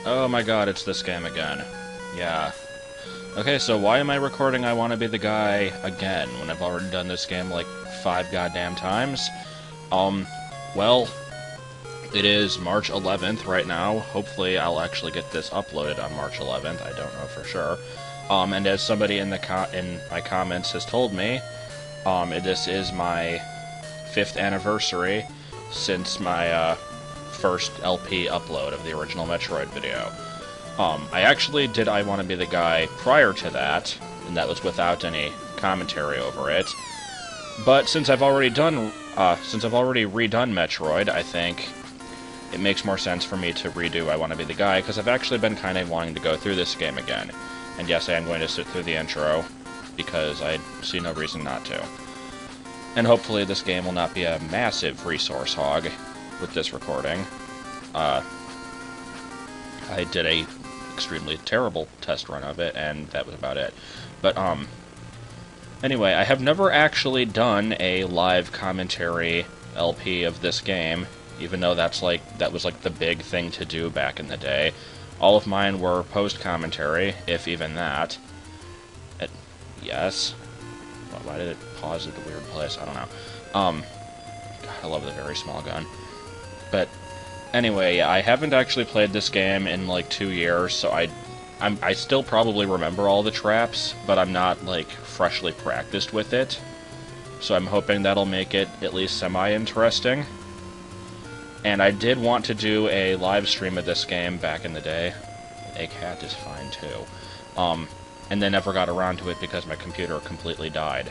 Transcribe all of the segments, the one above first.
Oh my god, it's this game again. Yeah. Okay, so why am I recording I Want to Be the Guy again when I've already done this game like 5 goddamn times? Well, it is March 11th right now. Hopefully I'll actually get this uploaded on March 11th. I don't know for sure. And as somebody in my comments has told me, this is my 5th anniversary since my first LP upload of the original Metroid video. I actually did I Want to Be the Guy prior to that, and that was without any commentary over it. But since I've already redone Metroid, I think it makes more sense for me to redo I Want to Be the Guy, because I've actually been kind of wanting to go through this game again. And yes, I am going to sit through the intro, because I see no reason not to. And hopefully this game will not be a massive resource hog with this recording. I did a extremely terrible test run of it, and that was about it. But, anyway, I have never actually done a live commentary LP of this game, even though that was like the big thing to do back in the day. All of mine were post-commentary, if even that. Yes. Why did it pause at the weird place? I don't know. God, I love the very small gun. But anyway, I haven't actually played this game in like 2 years, so I still probably remember all the traps, but I'm not like freshly practiced with it. So I'm hoping that'll make it at least semi-interesting. And I did want to do a live stream of this game back in the day. A cat is fine too. And then never got around to it because my computer completely died.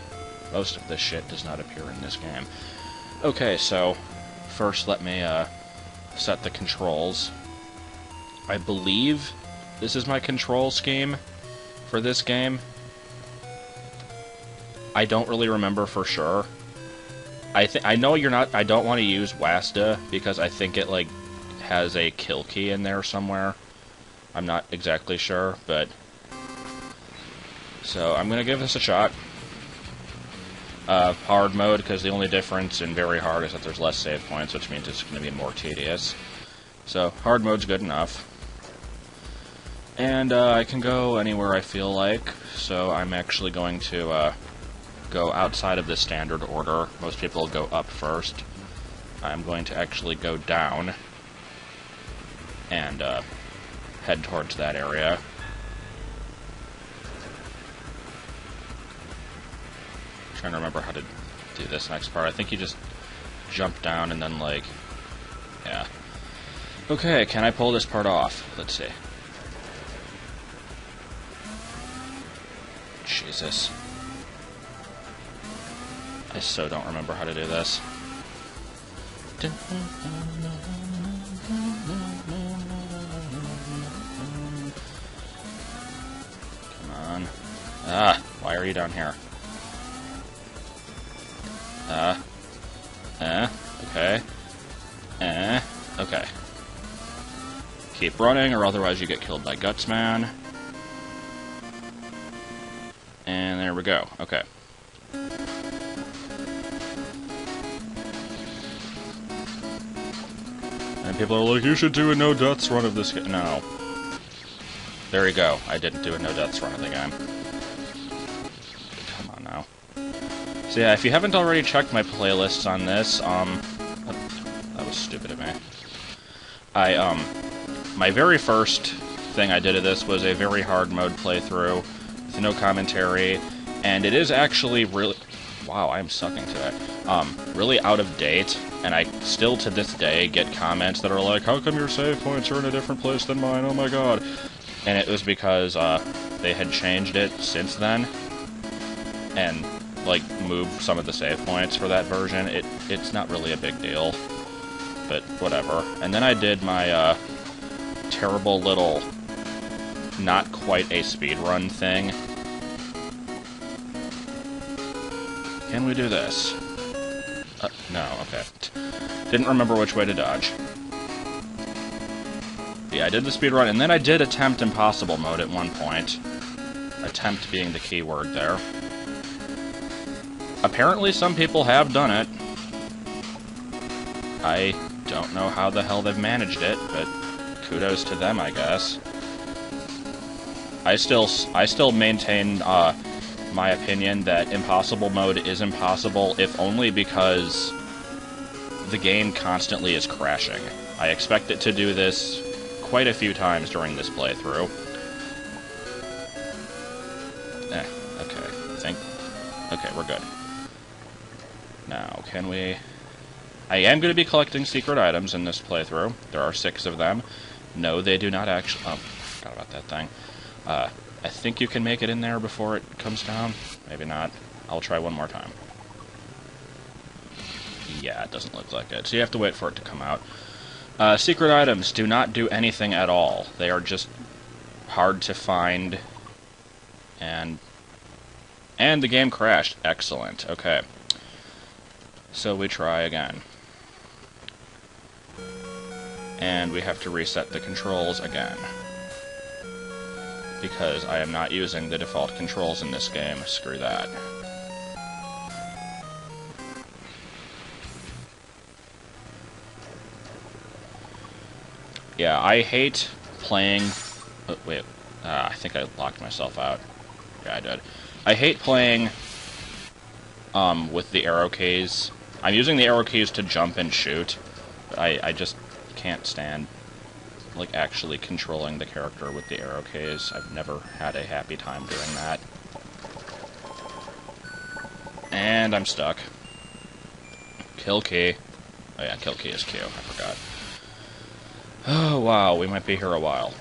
Most of this shit does not appear in this game. Okay, so first let me set the controls. I believe this is my control scheme for this game. I don't really remember for sure. I know I don't want to use WASDA because I think it like has a kill key in there somewhere. I'm not exactly sure, but so I'm gonna give this a shot. Hard mode, because the only difference in very hard is that there's less save points, which means it's going to be more tedious. So, hard mode's good enough. And I can go anywhere I feel like, so I'm actually going to go outside of the standard order. Most people go up first. I'm going to actually go down and head towards that area. Trying to remember how to do this next part. I think you just jump down and then, like, yeah. Okay, can I pull this part off? Let's see. Jesus. I so don't remember how to do this. Come on. Ah, why are you down here? Okay. Okay. Keep running, or otherwise you get killed by Gutsman. And there we go. Okay. And people are like, you should do a no-deaths run of this game. No. There you go. I didn't do a no-deaths run of the game. Come on now. So yeah, if you haven't already checked my playlists on this, that was stupid of me. My very first thing I did of this was a very hard mode playthrough with no commentary, and it is actually really, wow, I'm sucking to it, really out of date, and I still to this day get comments that are like, how come your save points are in a different place than mine, oh my god. And it was because, they had changed it since then, and like move some of the save points for that version. It's not really a big deal, but whatever. And then I did my terrible little not quite a speedrun thing. Can we do this? No, okay. Didn't remember which way to dodge. Yeah, I did the speedrun, and then I did attempt impossible mode at one point. Attempt being the key word there. Apparently some people have done it. I don't know how the hell they've managed it, but kudos to them, I guess. I still maintain my opinion that impossible mode is impossible, if only because the game constantly is crashing. I expect it to do this quite a few times during this playthrough. Okay, I think... Okay, we're good. Now, can we... I am going to be collecting secret items in this playthrough. There are 6 of them. No, they do not actually... Oh, I forgot about that thing. I think you can make it in there before it comes down. Maybe not. I'll try one more time. Yeah, it doesn't look like it. So you have to wait for it to come out. Secret items do not do anything at all. They are just hard to find. And the game crashed. Excellent. Okay. So we try again. And we have to reset the controls again. Because I am not using the default controls in this game. Screw that. Yeah, I hate playing... Oh, wait, I think I locked myself out. Yeah, I did. I hate playing with the arrow keys. I'm using the arrow keys to jump and shoot. But I just can't stand, like, actually controlling the character with the arrow keys. I've never had a happy time doing that. And I'm stuck. Kill key. Oh yeah, kill key is Q. I forgot. Oh, wow, we might be here a while.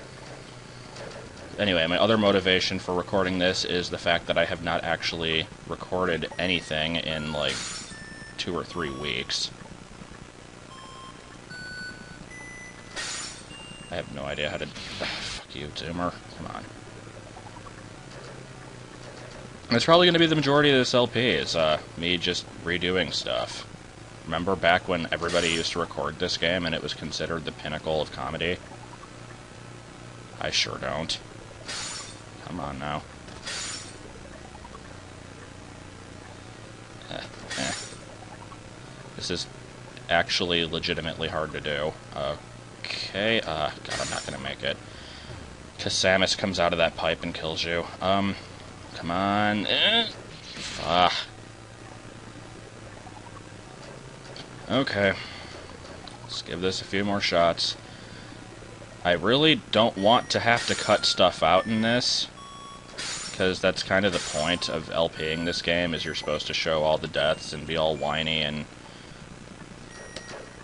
Anyway, my other motivation for recording this is the fact that I have not actually recorded anything in, like, 2 or 3 weeks. I have no idea how to... fuck you, Zoomer. Come on. That's probably going to be the majority of this LP, is me just redoing stuff. Remember back when everybody used to record this game and it was considered the pinnacle of comedy? I sure don't. Come on now. This is actually legitimately hard to do. Okay, God, I'm not gonna make it. Because Samus comes out of that pipe and kills you. Come on. Okay. Let's give this a few more shots. I really don't want to have to cut stuff out in this, because that's kind of the point of LPing this game, is you're supposed to show all the deaths and be all whiny and...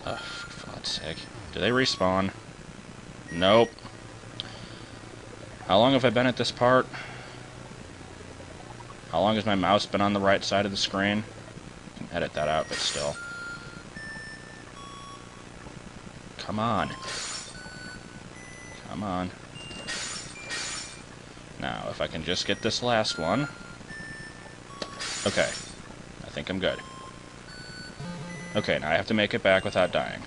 for God's sake. Do they respawn? Nope. How long have I been at this part? How long has my mouse been on the right side of the screen? I can edit that out, but still. Come on. Come on. Now, if I can just get this last one... Okay. I think I'm good. Okay, now I have to make it back without dying.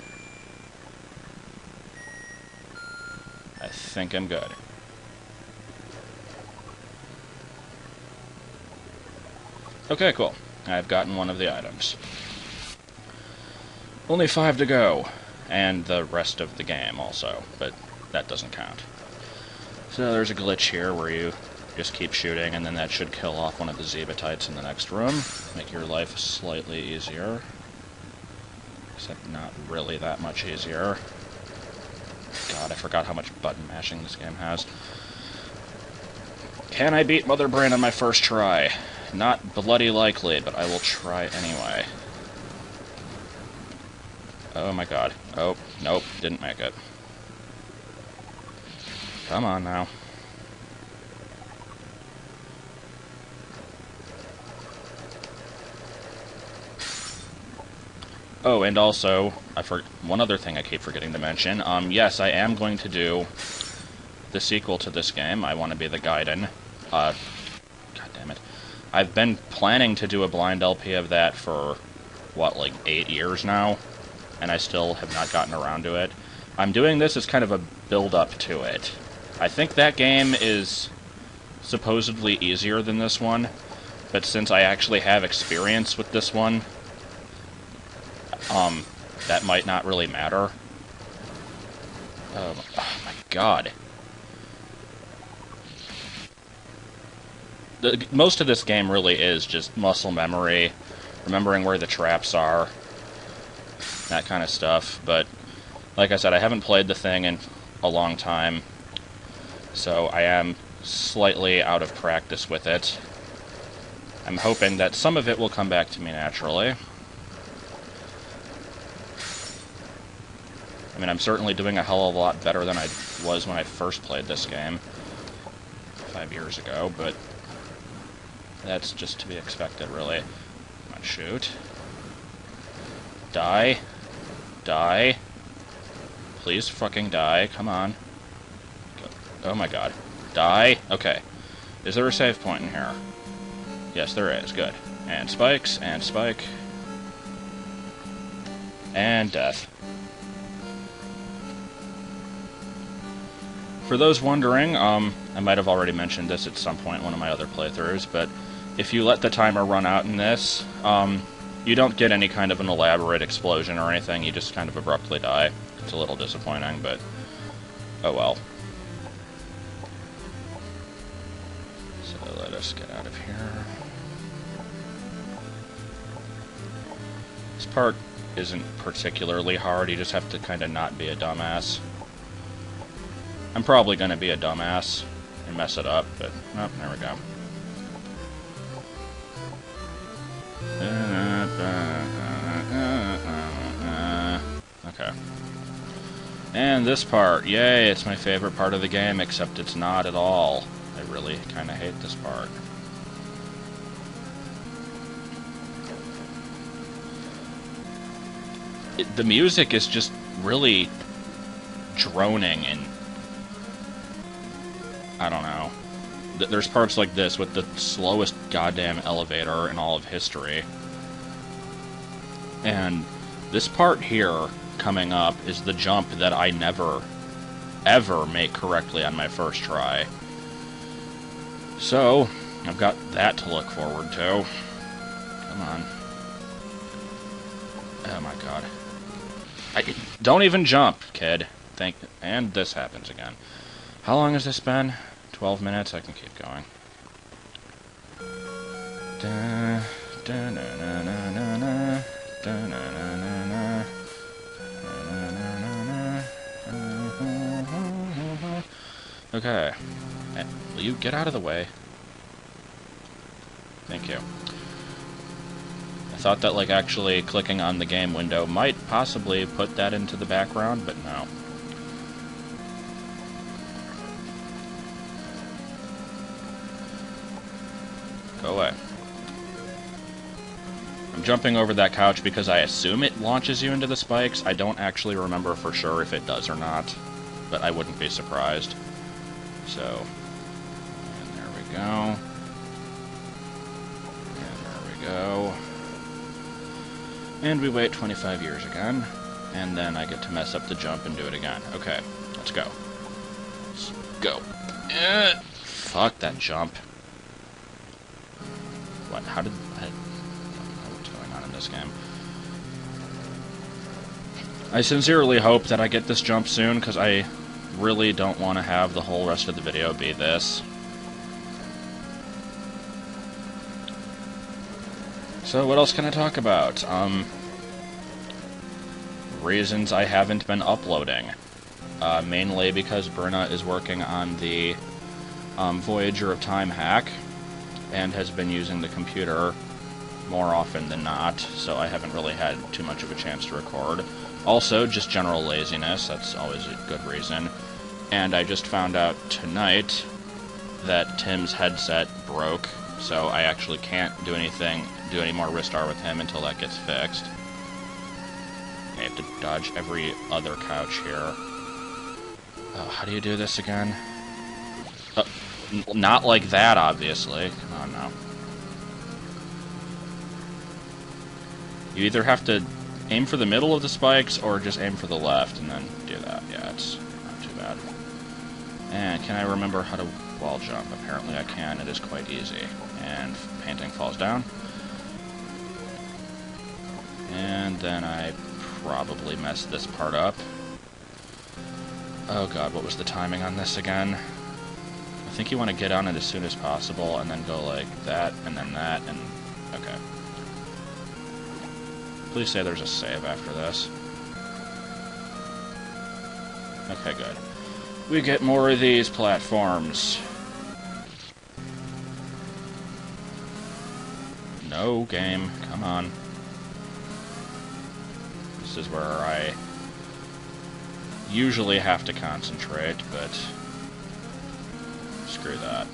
I think I'm good. Okay, cool. I've gotten one of the items. Only 5 to go. And the rest of the game also, but that doesn't count. So there's a glitch here where you just keep shooting, and then that should kill off one of the Zebatites in the next room. Make your life slightly easier. Except not really that much easier. God, I forgot how much button mashing this game has. Can I beat Mother Brain on my first try? Not bloody likely, but I will try anyway. Oh my god. Oh, nope, didn't make it. Come on now. Oh, and also, one other thing I keep forgetting to mention. Yes, I am going to do the sequel to this game. I want to be the Gaiden. God damn it. I've been planning to do a blind LP of that for, what, like 8 years now? And I still have not gotten around to it. I'm doing this as kind of a build-up to it. I think that game is supposedly easier than this one, but since I actually have experience with this one, that might not really matter. Oh my god. Most of this game really is just muscle memory, remembering where the traps are, that kind of stuff. But, like I said, I haven't played the thing in a long time, so I am slightly out of practice with it. I'm hoping that some of it will come back to me naturally. I mean, I'm certainly doing a hell of a lot better than I was when I first played this game 5 years ago, but that's just to be expected, really. Come on, shoot. Die. Die. Please fucking die. Come on. Oh my god. Die. Okay. Is there a save point in here? Yes, there is. Good. And spikes, and spike. And death. For those wondering, I might have already mentioned this at some point in one of my other playthroughs, but if you let the timer run out in this, you don't get any kind of an elaborate explosion or anything, you just kind of abruptly die. It's a little disappointing, but oh well. So let us get out of here. This part isn't particularly hard, you just have to kind of not be a dumbass. I'm probably going to be a dumbass and mess it up, but, oh, there we go. Okay. And this part, yay, it's my favorite part of the game, except it's not at all. I really kind of hate this part. The music is just really droning and I don't know. There's parts like this with the slowest goddamn elevator in all of history. And this part here coming up is the jump that I never, ever make correctly on my first try. So, I've got that to look forward to. Come on. Oh my god. Don't even jump, kid. And this happens again. How long has this been? 12 minutes? I can keep going. Okay. Will you get out of the way? Thank you. I thought that, like, actually clicking on the game window might possibly put that into the background, but no. Go away. I'm jumping over that couch because I assume it launches you into the spikes. I don't actually remember for sure if it does or not, but I wouldn't be surprised. So, and there we go. And there we go. And we wait 25 years again, and then I get to mess up the jump and do it again. Okay, let's go. Let's go. Fuck that jump. What? How did I don't know what's going on in this game. I sincerely hope that I get this jump soon, because I really don't want to have the whole rest of the video be this. So what else can I talk about? Reasons I haven't been uploading. Mainly because Bruna is working on the Voyager of Time hack, and has been using the computer more often than not, so I haven't really had too much of a chance to record. Also, just general laziness, that's always a good reason. And I just found out tonight that Tim's headset broke, so I actually can't do any more restart with him until that gets fixed. I have to dodge every other couch here. Oh, how do you do this again? Not like that, obviously. Come on now. You either have to aim for the middle of the spikes, or just aim for the left, and then do that. Yeah, it's not too bad. And can I remember how to wall jump? Apparently I can. It is quite easy. And painting falls down. And then I probably messed this part up. Oh god, what was the timing on this again? I think you want to get on it as soon as possible, and then go like that, and then that, and... okay. Please say there's a save after this. Okay, good. We get more of these platforms. No, game. Come on. This is where I usually have to concentrate, but screw that.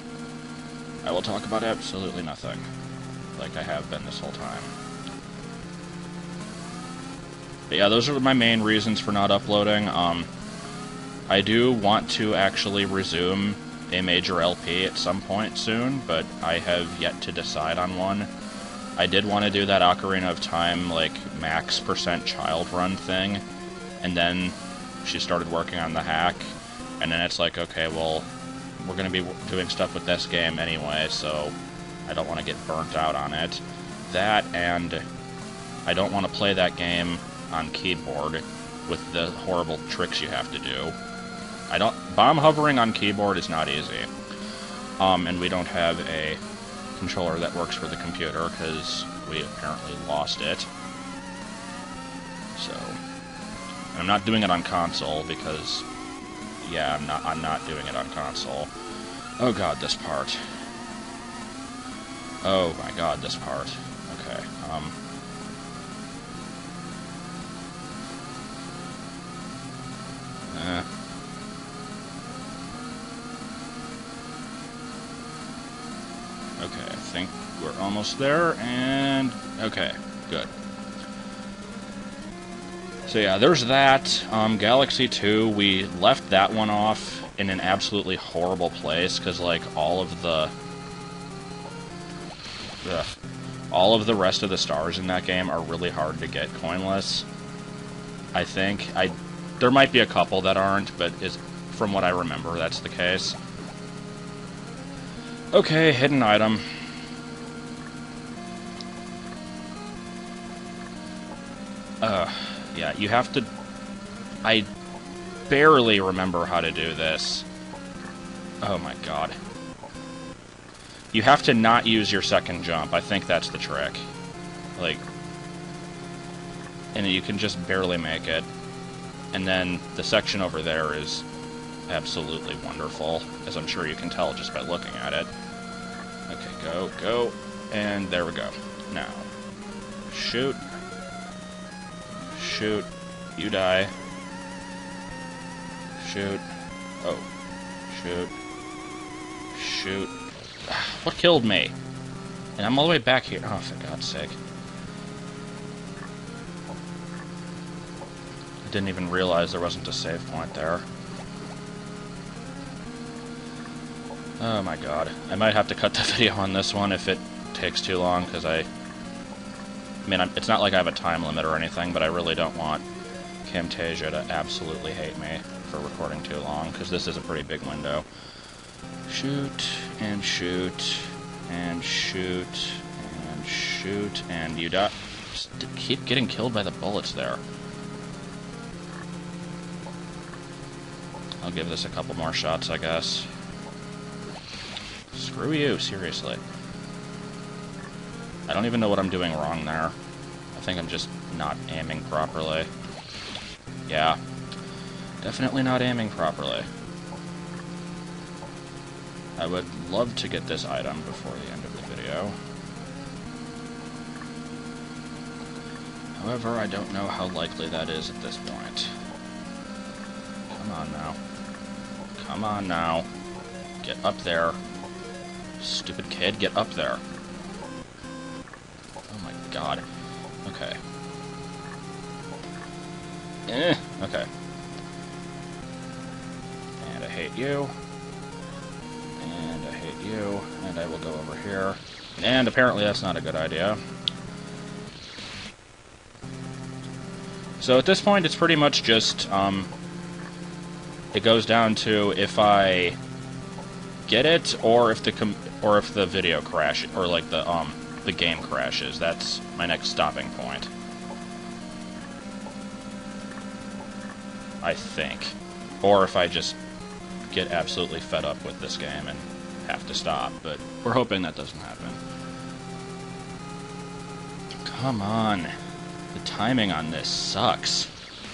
I will talk about absolutely nothing, like I have been this whole time. But yeah, those are my main reasons for not uploading. I do want to actually resume a major LP at some point soon, but I have yet to decide on one. I did want to do that Ocarina of Time, like, max % child run thing, and then she started working on the hack, and then it's like, okay, well, we're going to be doing stuff with this game anyway, so I don't want to get burnt out on it. That, and I don't want to play that game on keyboard with the horrible tricks you have to do. Bomb hovering on keyboard is not easy. And we don't have a controller that works for the computer, because we apparently lost it. So, I'm not doing it on console, because, yeah, I'm not doing it on console. Oh god, this part. Oh my god, this part. Okay, Okay, I think we're almost there, and... okay, good. So yeah, there's that. Galaxy 2, we left that one off in an absolutely horrible place, because, like, all of the rest of the stars in that game are really hard to get coinless, I think. There might be a couple that aren't, but from what I remember, that's the case. Okay, hidden item. Yeah, you have to... I barely remember how to do this. Oh my god. You have to not use your second jump. I think that's the trick. Like... and you can just barely make it. And then the section over there is absolutely wonderful, as I'm sure you can tell just by looking at it. Okay, go, and there we go. Now, shoot, shoot, you die, shoot, oh, shoot, shoot. What killed me? And I'm all the way back here. Oh, for God's sake. I didn't even realize there wasn't a save point there. Oh my god. I might have to cut the video on this one if it takes too long, because I mean, it's not like I have a time limit or anything, but I really don't want Camtasia to absolutely hate me for recording too long, because this is a pretty big window. Shoot, and shoot, and shoot, and shoot, and you die. Just keep getting killed by the bullets there. I'll give this a couple more shots, I guess. Screw you, seriously. I don't even know what I'm doing wrong there. I think I'm just not aiming properly. Yeah. Definitely not aiming properly. I would love to get this item before the end of the video. However, I don't know how likely that is at this point. Come on now. Come on now. Get up there. Stupid kid, get up there. Oh my god. Okay. Okay. And I hate you. And I hate you. And I will go over here. And apparently that's not a good idea. So at this point, it's pretty much just, it goes down to if I get it, or if the video crashes, or like the game crashes. That's my next stopping point. I think. Or if I just get absolutely fed up with this game and have to stop, but we're hoping that doesn't happen. Come on. The timing on this sucks.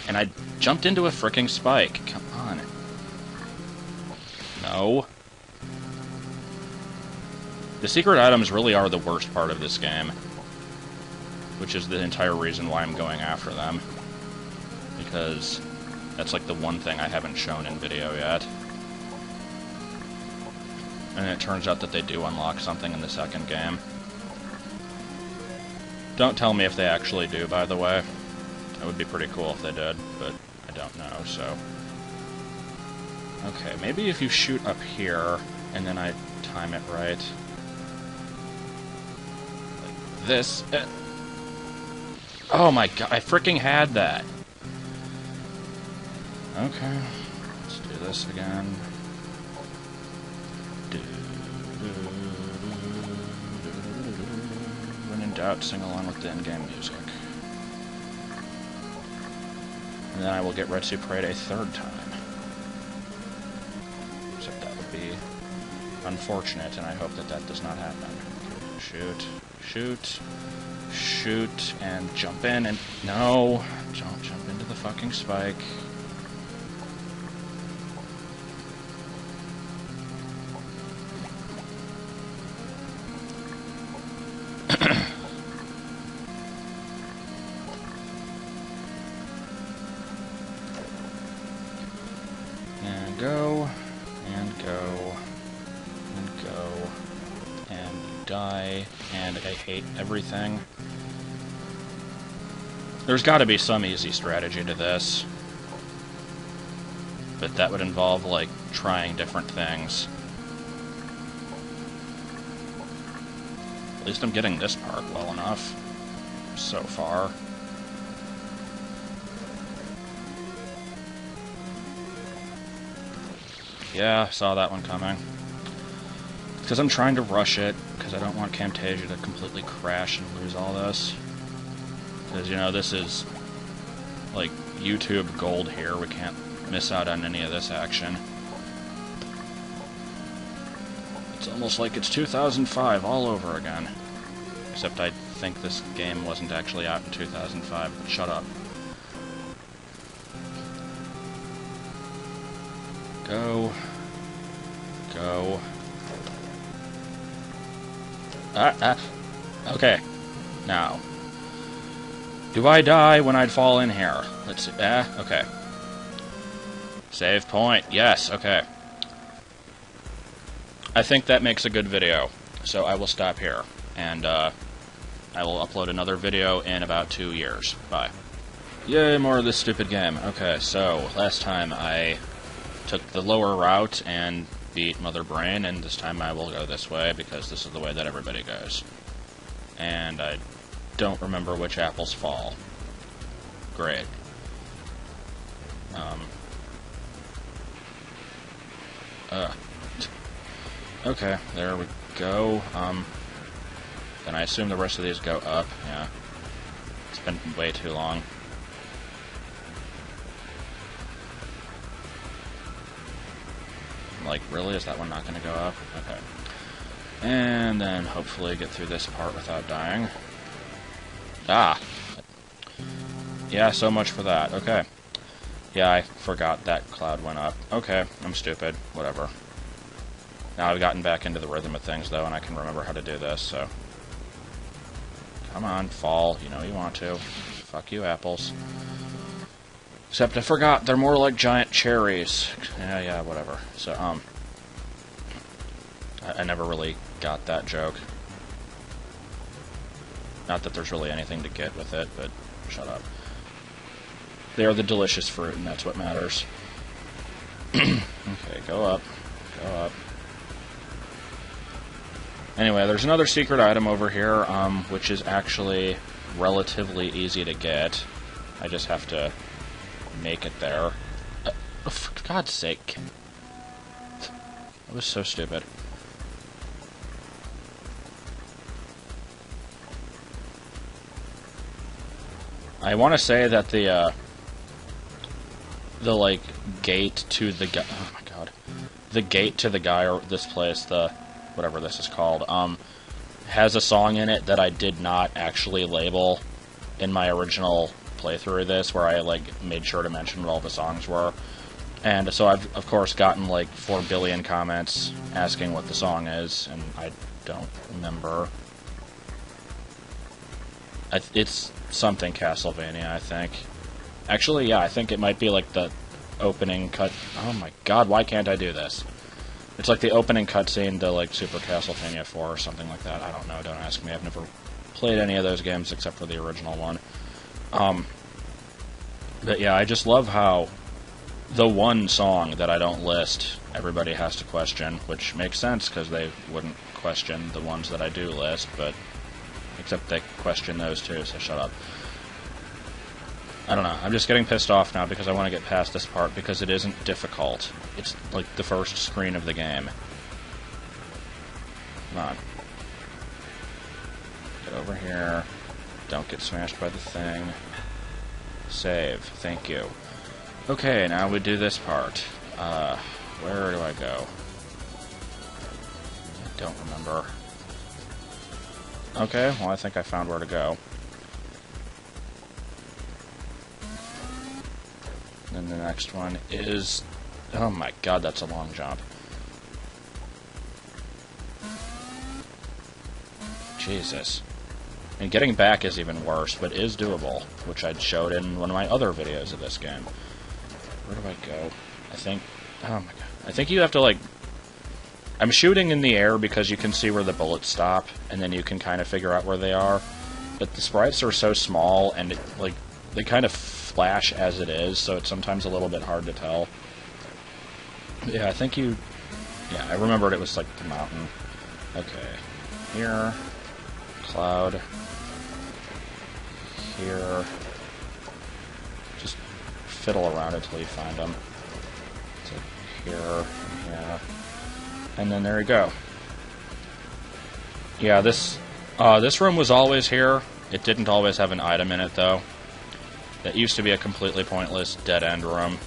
And I jumped into a fricking spike. Come on. No. The secret items really are the worst part of this game, which is the entire reason why I'm going after them. Because that's like the one thing I haven't shown in video yet. And it turns out that they do unlock something in the second game. Don't tell me if they actually do, by the way. It would be pretty cool if they did, but I don't know, so... Okay, maybe if you shoot up here, and then I time it right. Like this. Oh my god, I freaking had that! Okay, let's do this again. When in doubt, sing along with the in-game music. And then I will get Retsu Parade a third time. Except that would be unfortunate, and I hope that that does not happen. Shoot, shoot, shoot, and jump in, and... No! Don't jump into the fucking spike. Go, and go, and go, and you die, and I hate everything. There's gotta be some easy strategy to this. But that would involve, like, trying different things. At least I'm getting this part well enough so far. Yeah, saw that one coming. Because I'm trying to rush it, because I don't want Camtasia to completely crash and lose all this. Because, you know, this is, like, YouTube gold here. We can't miss out on any of this action. It's almost like it's 2005 all over again. Except I think this game wasn't actually out in 2005. Shut up. Go. Go. Okay. Now. Do I die when I'd fall in here? Let's see. Okay. Save point. Yes, okay. I think that makes a good video. So I will stop here. And, I will upload another video in about 2 years. Bye. Yay, more of this stupid game. Okay, so, last time I took the lower route and beat Mother Brain, and this time I will go this way, because this is the way that everybody goes. And I don't remember which apples fall. Great. Okay, there we go. Then I assume the rest of these go up, yeah. It's been way too long. Like, really? Is that one not going to go up? Okay. And then hopefully get through this part without dying. Ah! Yeah, so much for that. Okay. Yeah, I forgot that cloud went up. Okay, I'm stupid. Whatever. Now I've gotten back into the rhythm of things, though, and I can remember how to do this, so... Come on, fall. You know you want to. Fuck you, apples. Except I forgot, they're more like giant cherries. Yeah, whatever. So, I never really got that joke. Not that there's really anything to get with it, but shut up. They are the delicious fruit, and that's what matters. Okay, go up. Go up. Anyway, there's another secret item over here, which is actually relatively easy to get. I just have to make it there. For God's sake. That was so stupid. I want to say that the the, like, gate to the guy... Oh, my God. The gate to the guy, or this place, the... whatever this is called, has a song in it that I did not actually label in my original playthrough of this, where I, like, made sure to mention what all the songs were. And so I've, of course, gotten, like, 4 billion comments asking what the song is, and I don't remember. It's something Castlevania, I think. Actually, yeah, I think it might be, like, the opening cut... Oh my God, why can't I do this? It's like the opening cutscene to, like, Super Castlevania 4 or something like that. I don't know, don't ask me. I've never played any of those games except for the original one. But yeah, I just love how the one song that I don't list, everybody has to question, which makes sense, because they wouldn't question the ones that I do list, but... Except they question those too, so shut up. I don't know, I'm just getting pissed off now because I want to get past this part, because it isn't difficult. It's like the first screen of the game. Come on. Get over here. Don't get smashed by the thing. Save. Thank you. Okay, now we do this part. Where do I go? I don't remember. Okay, well, I think I found where to go. Then the next one is... Oh my God, that's a long jump. Jesus. And getting back is even worse, but is doable, which I'd showed in one of my other videos of this game. Where do I go? I think... Oh my God. I think you have to, like... I'm shooting in the air because you can see where the bullets stop, and then you can kind of figure out where they are. But the sprites are so small, and it, like, they kind of flash as it is, so it's sometimes a little bit hard to tell. Yeah, I think you... Yeah, I remembered it was, like, the mountain. Okay. Here. Cloud. Here. Just fiddle around until you find them. So here, and here. And then there you go. Yeah, this room was always here. It didn't always have an item in it, though. That used to be a completely pointless dead-end room.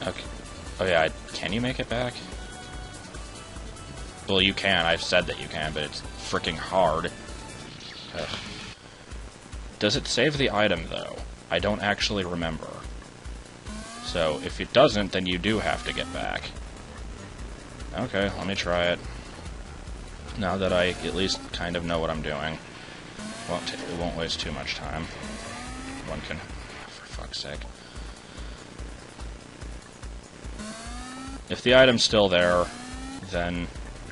Okay. Oh yeah, can you make it back? Well, you can. I've said that you can, but it's freaking hard. Ugh. Does it save the item, though? I don't actually remember. So, if it doesn't, then you do have to get back. Okay, let me try it. Now that I at least kind of know what I'm doing. It won't waste too much time. One can... For fuck's sake. If the item's still there, then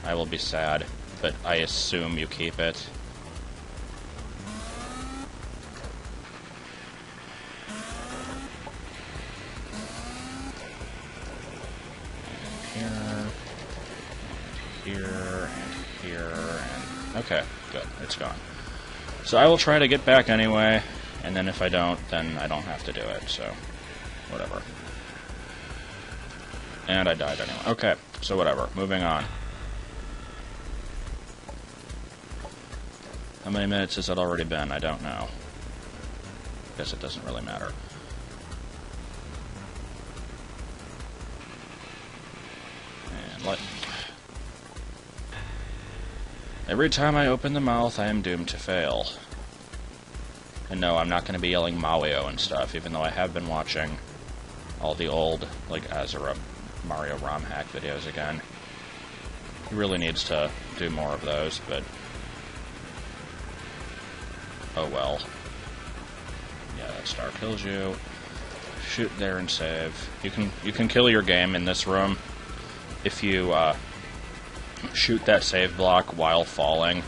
I will be sad. But I assume you keep it. Here, and here, and... Okay, good. It's gone. So I will try to get back anyway, and then if I don't, then I don't have to do it, so... Whatever. And I died anyway. Okay, so whatever. Moving on. How many minutes has it already been? I don't know. Guess it doesn't really matter. And every time I open the mouth, I am doomed to fail. And no, I'm not going to be yelling Mario and stuff, even though I have been watching all the old, like, Azura Mario ROM hack videos again. He really needs to do more of those, but... Oh well. Yeah, that star kills you. Shoot there and save. You can kill your game in this room if you, shoot that save block while falling.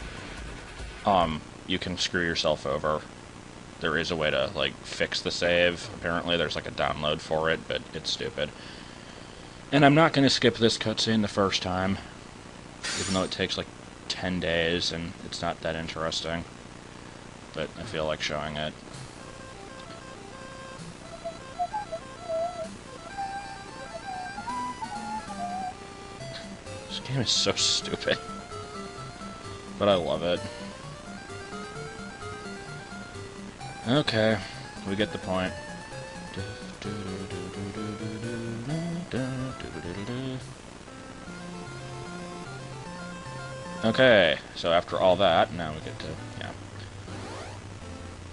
You can screw yourself over. There is a way to, like, fix the save. Apparently there's, like, a download for it, but it's stupid. And I'm not going to skip this cutscene the first time, even though it takes, like, 10 days, and it's not that interesting. But I feel like showing it. This game is so stupid. But I love it. Okay. We get the point. Okay, so after all that, now we get to, yeah.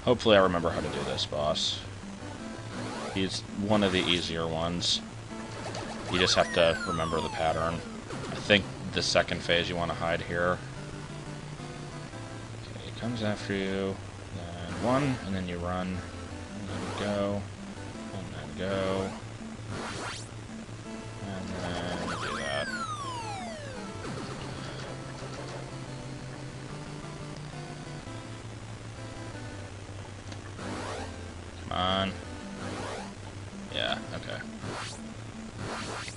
Hopefully I remember how to do this boss. He's one of the easier ones. You just have to remember the pattern. I think the second phase you want to hide here. Okay, he comes after you, then one, and then you run, and then go, and then go, and then do that. Come on. Yeah, okay.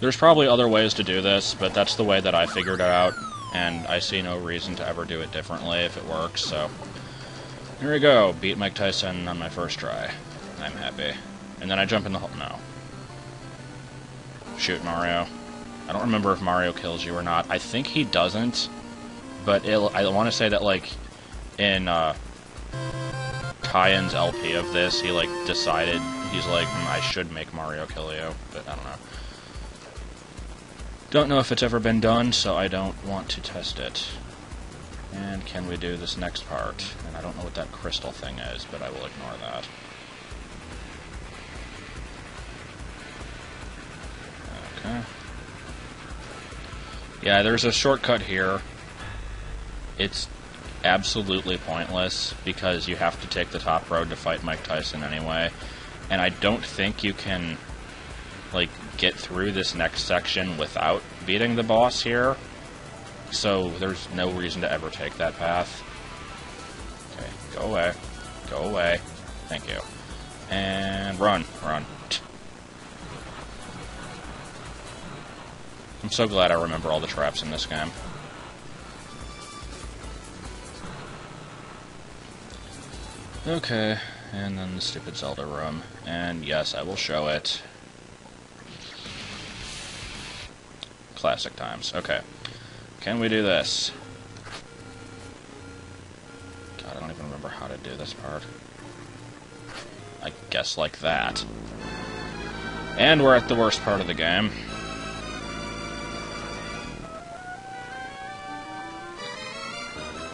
There's probably other ways to do this, but that's the way that I figured it out, and I see no reason to ever do it differently if it works, so... Here we go, beat Mike Tyson on my first try. I'm happy. And then I jump in the hole. No. Shoot Mario. I don't remember if Mario kills you or not. I think he doesn't, but I want to say that, like, in Kyan's LP of this, he, like, decided, he's like, I should make Mario kill you, but I don't know. Don't know if it's ever been done, so I don't want to test it. And can we do this next part? And I don't know what that crystal thing is, but I will ignore that. Okay. Yeah, there's a shortcut here. It's absolutely pointless, because you have to take the top road to fight Mike Tyson anyway. And I don't think you can, like, get through this next section without beating the boss here. So there's no reason to ever take that path. Okay, go away. Go away. Thank you. And run. Run. I'm so glad I remember all the traps in this game. Okay, and then the stupid Zelda room. And yes, I will show it. Classic times. Okay. Can we do this? God, I don't even remember how to do this part. I guess like that. And we're at the worst part of the game.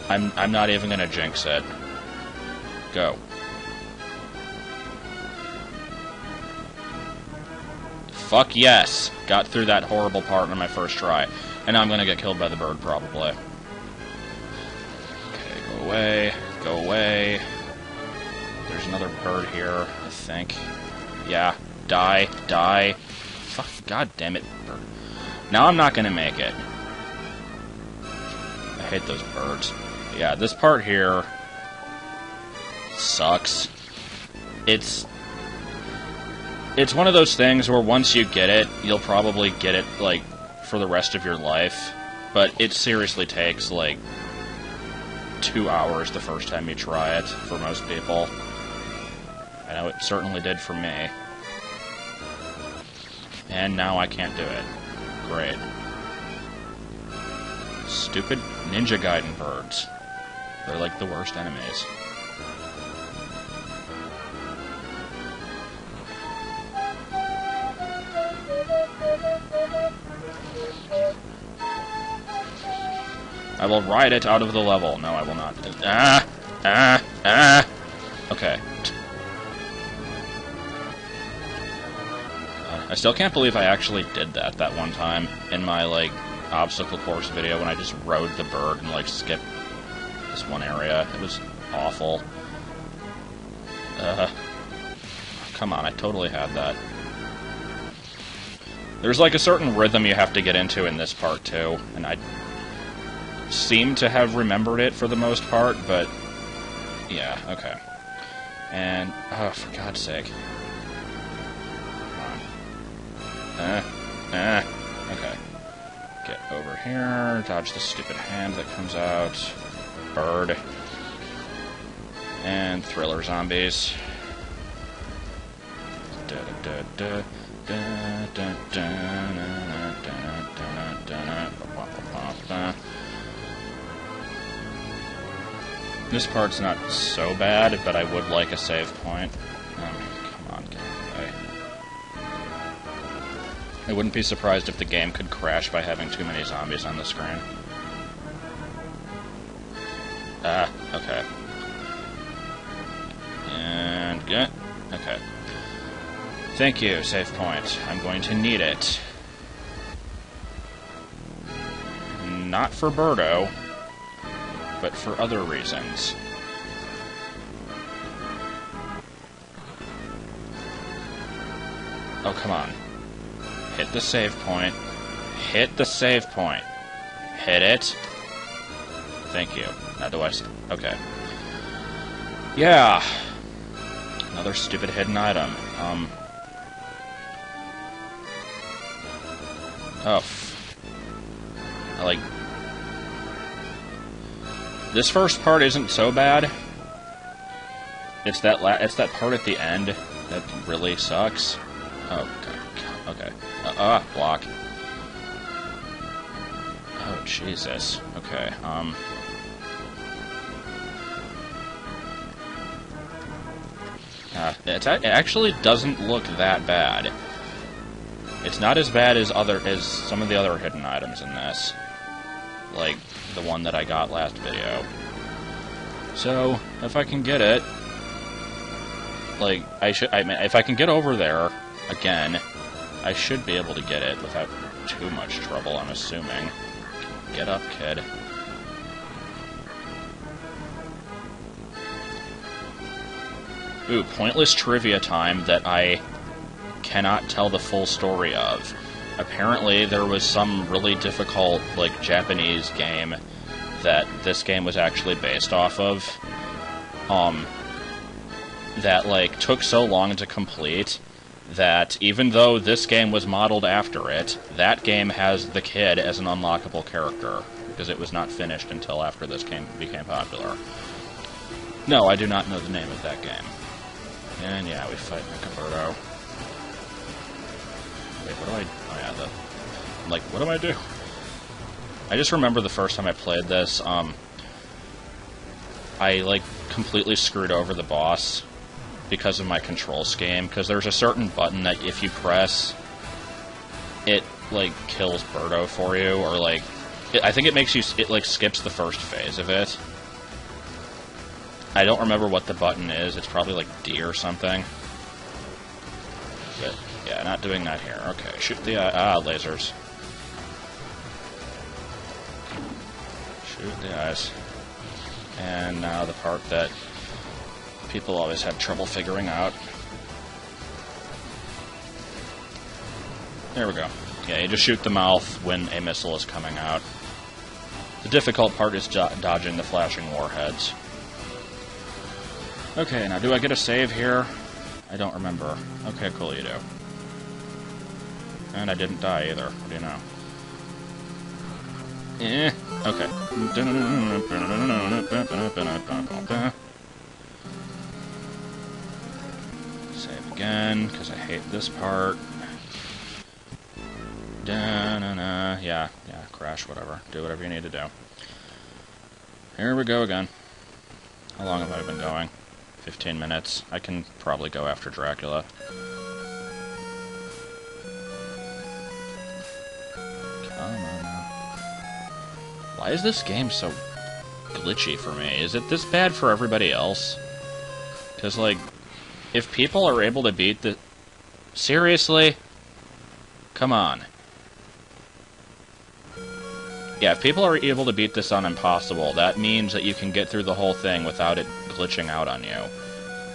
I'm not even gonna jinx it. Go. Fuck yes! Got through that horrible part on my first try. And now I'm gonna get killed by the bird, probably. Okay, go away. Go away. There's another bird here, I think. Yeah. Die. Die. Fuck. God damn it, bird. Now I'm not gonna make it. I hate those birds. Yeah, this part here sucks. It's one of those things where once you get it, you'll probably get it, like, for the rest of your life. But it seriously takes, like, 2 hours the first time you try it, for most people. I know it certainly did for me. And now I can't do it. Great. Stupid Ninja Gaiden birds. They're like the worst enemies. I will ride it out of the level. No, I will not. Okay. I still can't believe I actually did that one time in my, like, obstacle course video when I just rode the bird and, like, skipped this one area. It was awful. Come on, I totally had that. There's, like, a certain rhythm you have to get into in this part, too, and I seem to have remembered it for the most part, but yeah, okay. And, oh, for God's sake. Come on. Okay. Get over here, dodge the stupid hand that comes out. Bird. And thriller zombies. This part's not so bad, but I would like a save point. I wouldn't be surprised if the game could crash by having too many zombies on the screen. Okay. And good. Okay. Thank you, save point. I'm going to need it. Not for Birdo, but for other reasons. Oh, come on. Hit the save point. Hit the save point. Hit it. Thank you. Now do I... Okay. Yeah. Another stupid hidden item. Oh. This first part isn't so bad. It's that part at the end that really sucks. Oh, God. Okay. Block. Oh, Jesus. Okay, it actually doesn't look that bad. It's not as bad as some of the other hidden items in this. Like the one that I got last video. So, if I can get it, like, if I can get over there, again, I should be able to get it without too much trouble, I'm assuming. Get up, kid. Ooh, pointless trivia time that I cannot tell the full story of. Apparently, there was some really difficult, like, Japanese game that this game was actually based off of. That, like, took so long to complete that even though this game was modeled after it, that game has the kid as an unlockable character, because it was not finished until after this game became popular. No, I do not know the name of that game. And yeah, we fight Birdo. Wait, what do I... Oh yeah, I'm like, what do I do? I just remember the first time I played this, I, like, completely screwed over the boss because of my control scheme, because there's a certain button that if you press, it, like, kills Birdo for you, or, like, I think it makes you... It, like, skips the first phase of it. I don't remember what the button is. It's probably, like, D or something. But, yeah, not doing that here. Okay, shoot the... lasers. Shoot the eyes. And now the part that people always have trouble figuring out. There we go. Yeah, you just shoot the mouth when a missile is coming out. The difficult part is dodging the flashing warheads. Okay, now do I get a save here? I don't remember. Okay, cool, you do. And I didn't die either. What do you know? Okay. Save again, because I hate this part. Yeah, crash, whatever. Do whatever you need to do. Here we go again. How long have I been going? 15 minutes. I can probably go after Dracula. Come on now. Why is this game so glitchy for me? Is it this bad for everybody else? Because, like, if people are able to beat the... Seriously? Come on. Yeah, if people are able to beat this on Impossible, that means that you can get through the whole thing without it glitching out on you.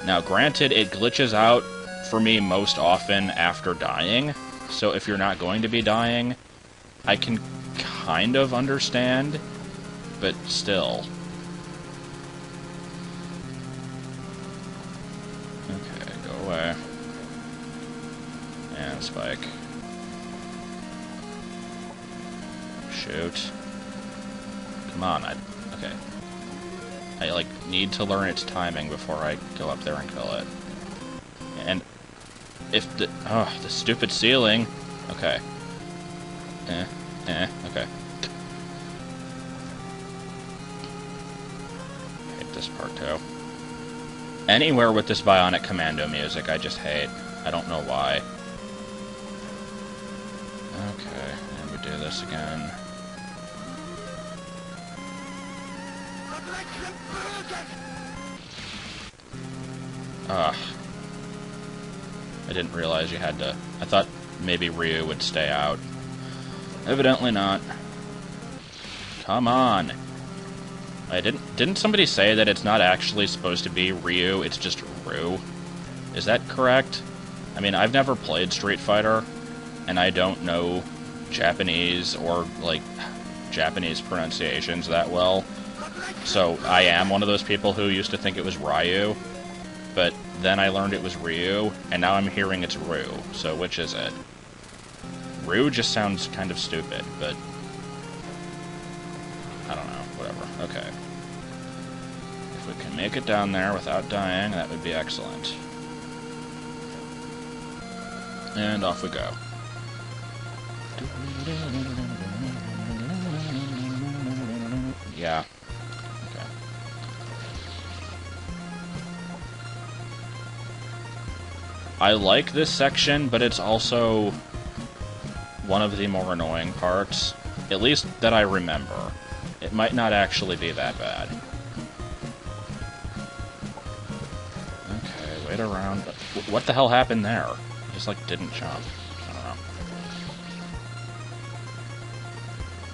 Now, granted, it glitches out for me most often after dying, so if you're not going to be dying, I can kind of understand, but still. Okay, go away. And spike. Shoot. Come on, okay. I, like, need to learn its timing before I go up there and kill it. And if the... Oh, the stupid ceiling. Okay. Okay. Hate this part, too. Anywhere with this Bionic Commando music, I just hate. I don't know why. this again. Ugh. I didn't realize you had to... I thought maybe Ryu would stay out. Evidently not. Come on. Didn't somebody say that it's not actually supposed to be Ryu, it's just Ryu? Is that correct? I mean, I've never played Street Fighter, and I don't know Japanese or, like, Japanese pronunciations that well. So I am one of those people who used to think it was Ryu, but then I learned it was Ryu, and now I'm hearing it's Ryu. So which is it? Ryu just sounds kind of stupid, but I don't know, whatever. Okay. If we can make it down there without dying, that would be excellent. And off we go. Yeah. Okay. I like this section, but it's also one of the more annoying parts. At least that I remember. It might not actually be that bad. Okay, wait around. What the hell happened there? He just, like, didn't jump. I don't know.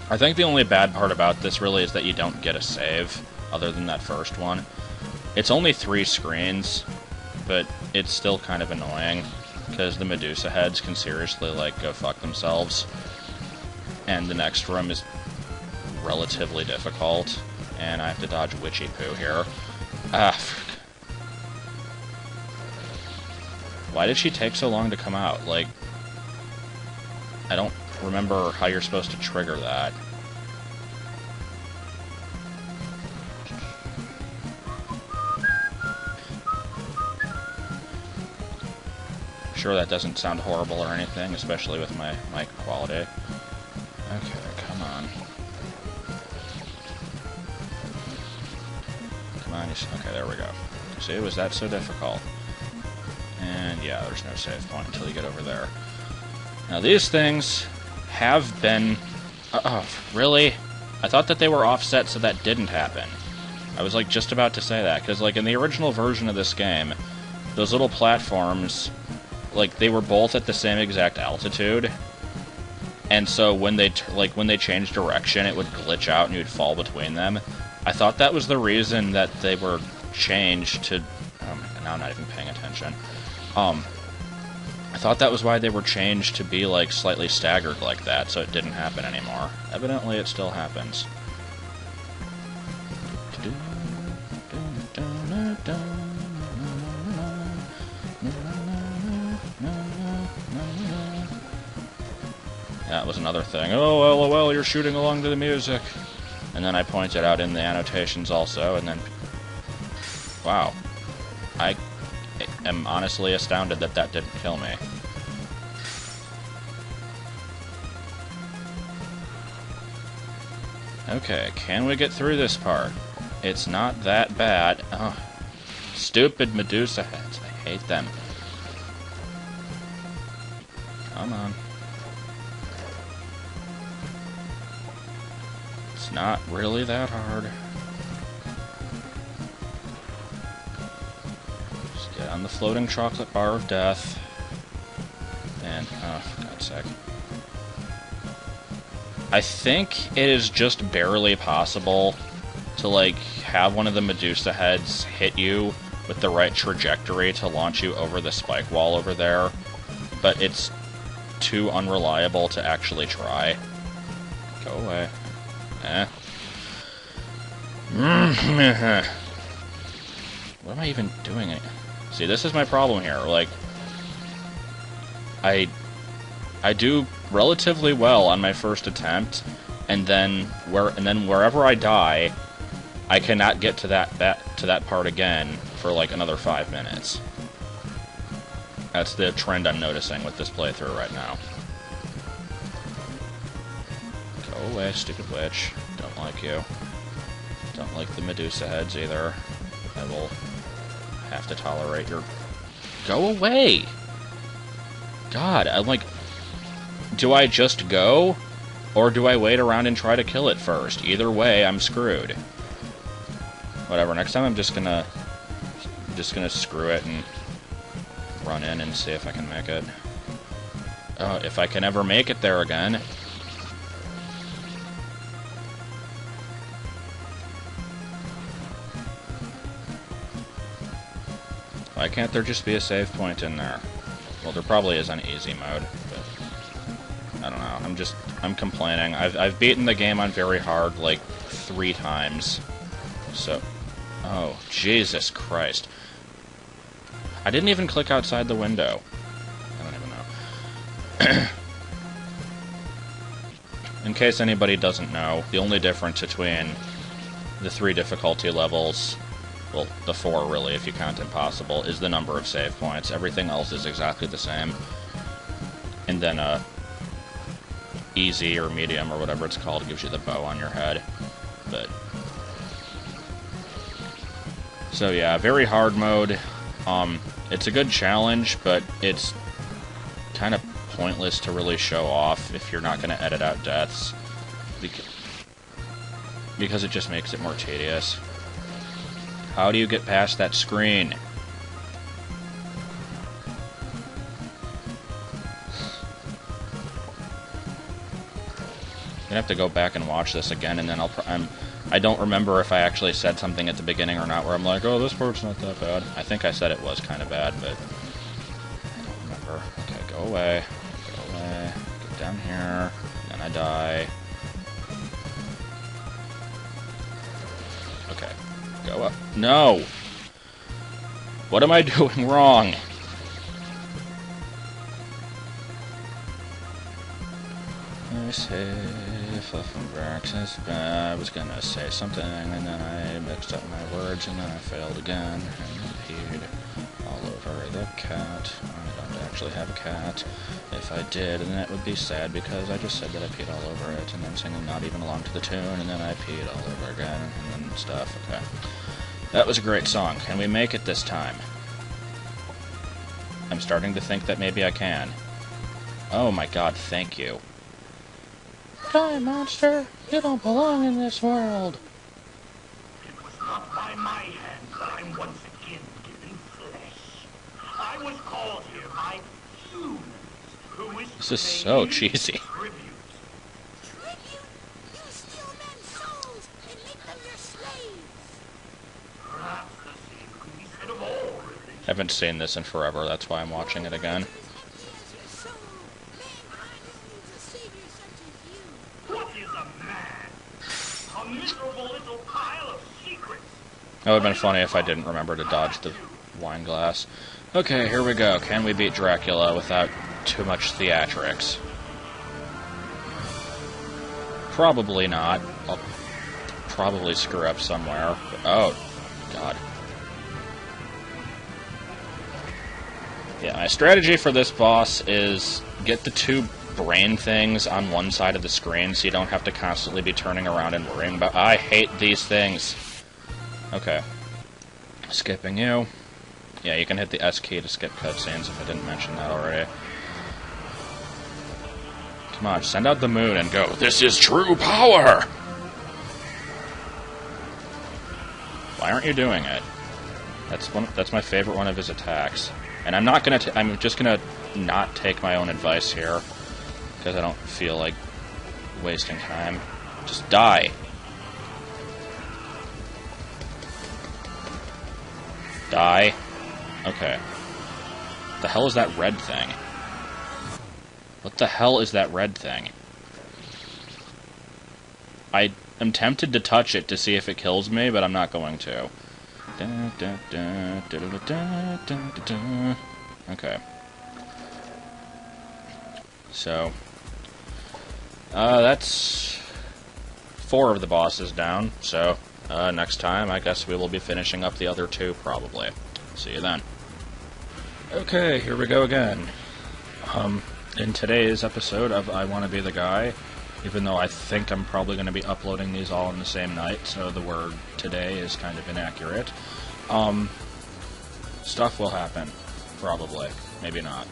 I think the only bad part about this really is that you don't get a save, other than that first one. It's only 3 screens, but it's still kind of annoying, because the Medusa heads can seriously, like, go fuck themselves. And the next room is relatively difficult, and I have to dodge Witchy Poo here. Ah, why did she take so long to come out? Like, I don't remember how you're supposed to trigger that. Sure, that doesn't sound horrible or anything, especially with my mic quality. Okay, come on. Come on, okay, there we go. See, was that so difficult? And yeah, there's no save point until you get over there. Now these things have been... oh, really? I thought that they were offset so that didn't happen. I was like just about to say that, because like in the original version of this game, those little platforms, like they were both at the same exact altitude, and so when they when they changed direction, it would glitch out and you would fall between them. I thought that was the reason that they were changed to... oh my god, now I'm not even paying attention. I thought that was why they were changed to be, like, slightly staggered like that, so it didn't happen anymore. Evidently, it still happens. That was another thing. Oh, LOL, you're shooting along to the music. And then I pointed out in the annotations also, and then... wow. I am honestly astounded that that didn't kill me. Okay, can we get through this part? It's not that bad. Oh, stupid Medusa heads. I hate them. Come on. It's not really that hard. Just get on the floating chocolate bar of death. And, oh, for God's sake. I think it is just barely possible to, like, have one of the Medusa heads hit you with the right trajectory to launch you over the spike wall over there, but it's too unreliable to actually try. Go away. What am I even doing? See, this is my problem here. Like, I do relatively well on my first attempt, and then wherever I die, I cannot get to that part again for like another 5 minutes. That's the trend I'm noticing with this playthrough right now. Go away, stupid witch. Don't like you. Don't like the Medusa heads either. I will have to tolerate your... Go away! God, I'm like... Do I just go? Or do I wait around and try to kill it first? Either way, I'm screwed. Whatever, next time I'm just gonna screw it and run in and see if I can make it. Oh, if I can ever make it there again. Why can't there just be a save point in there? Well, there probably is on easy mode, but I don't know. I'm complaining. I've beaten the game on very hard like 3 times. So, oh, Jesus Christ. I didn't even click outside the window. I don't even know. In case anybody doesn't know, the only difference between the 3 difficulty levels, well, the 4 really, if you count impossible, is the number of save points. Everything else is exactly the same. And then, easy or medium or whatever it's called gives you the bow on your head. But, so yeah, very hard mode. It's a good challenge, but it's kind of pointless to really show off if you're not going to edit out deaths. Because it just makes it more tedious. How do you get past that screen? I'm gonna have to go back and watch this again, and then I don't remember if I actually said something at the beginning or not, where I'm like, oh, this part's not that bad. I think I said it was kind of bad, but I don't remember. Okay, go away. Go away. Get down here. And then I die. Okay. Go up. No! What am I doing wrong? I was gonna say something, and then I mixed up my words, and then I failed again, and I peed all over the cat. I don't actually have a cat. If I did, then it would be sad, because I just said that I peed all over it, and then singing not even along to the tune, and then I peed all over again, and then stuff. Okay. That was a great song. Can we make it this time? I'm starting to think that maybe I can. Oh my god, thank you. Die, monster! You don't belong in this world! It was not by my hand that I'm once again given flesh. I was called here by humans who wish This is so cheesy. tribute. Tribute? You steal men's souls and make them your slaves! Perhaps the same could be said of all religions. Haven't seen this in forever, that's why I'm watching it again. What is a man? A miserable little pile of secrets. That would have been funny if I didn't remember to dodge the wine glass. Okay, here we go. Can we beat Dracula without too much theatrics? Probably not. I'll probably screw up somewhere. But, oh, God. Yeah, my strategy for this boss is get the 2 brain things on one side of the screen so you don't have to constantly be turning around and worrying about... I hate these things. Okay. Skipping you. Yeah, you can hit the S key to skip cutscenes if I didn't mention that already. Come on, send out the moon and go, this is true power! Why aren't you doing it? That's my favorite one of his attacks. And I'm just gonna not take my own advice here. Because I don't feel like wasting time. Just die. Die. Okay. What the hell is that red thing? What the hell is that red thing? I am tempted to touch it to see if it kills me, but I'm not going to. Okay. So, that's 4 of the bosses down, so next time I guess we will be finishing up the other 2, probably. See you then. Okay, here we go again. In today's episode of I Wanna Be the Guy, even though I think I'm probably going to be uploading these all in the same night, so the word today is kind of inaccurate, stuff will happen. Probably. Maybe not.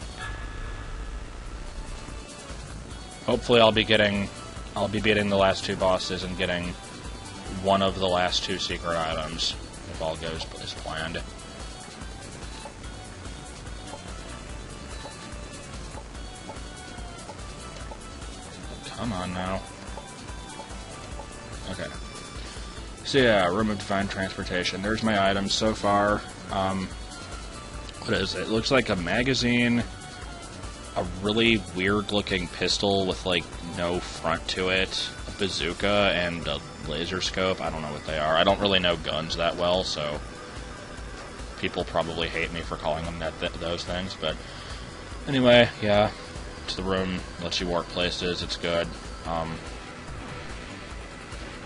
Hopefully I'll be getting I'll be beating the last 2 bosses and getting one of the last 2 secret items, if all goes as planned. Come on now. Okay. So yeah, Room of Divine Transportation. There's my items so far. What is it? It looks like a magazine, a really weird-looking pistol with, like, no front to it, a bazooka, and a laser scope. I don't know what they are. I don't really know guns that well, so people probably hate me for calling them those things, but anyway, yeah, it's the room, lets you warp places, it's good.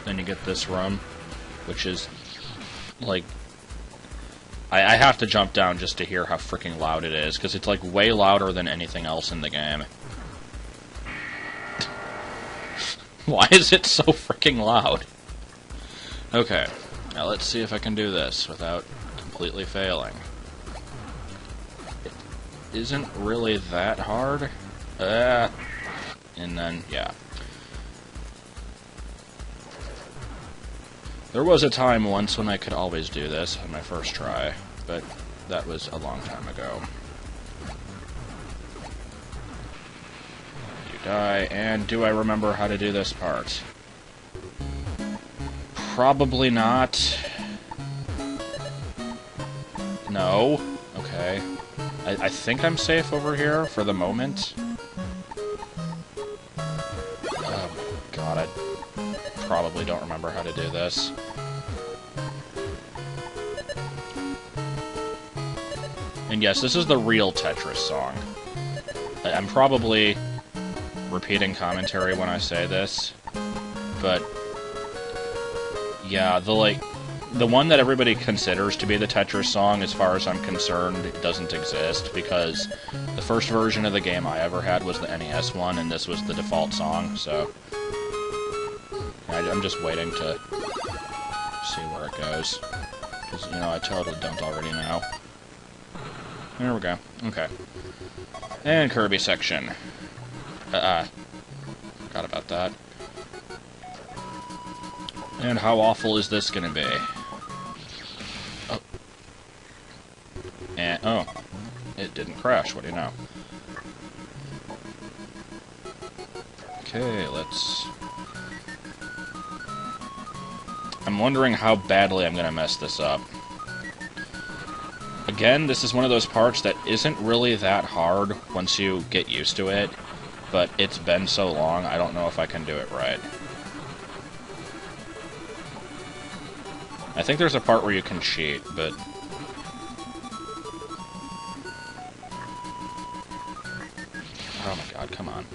Then you get this room, which is, like, I have to jump down just to hear how freaking loud it is, because it's, like, way louder than anything else in the game. Why is it so freaking loud? Okay, now let's see if I can do this without completely failing. It isn't really that hard. And then, yeah. There was a time once when I could always do this on my first try, but that was a long time ago. You die, and do I remember how to do this part? Probably not. No. Okay. I think I'm safe over here for the moment. Oh, God, I probably don't remember how to do this. And yes, this is the real Tetris song. I'm probably repeating commentary when I say this, but yeah, the one that everybody considers to be the Tetris song, as far as I'm concerned, doesn't exist, because the first version of the game I ever had was the NES one, and this was the default song, so I'm just waiting to see where it goes, because, you know, I totally don't already know. There we go. Okay. And Kirby section. Forgot about that. And how awful is this gonna be? Oh. And, oh. It didn't crash, what do you know? Okay, let's... I'm wondering how badly I'm gonna mess this up. Again, this is one of those parts that isn't really that hard once you get used to it, but it's been so long, I don't know if I can do it right. I think there's a part where you can cheat, but... Oh my god, come on.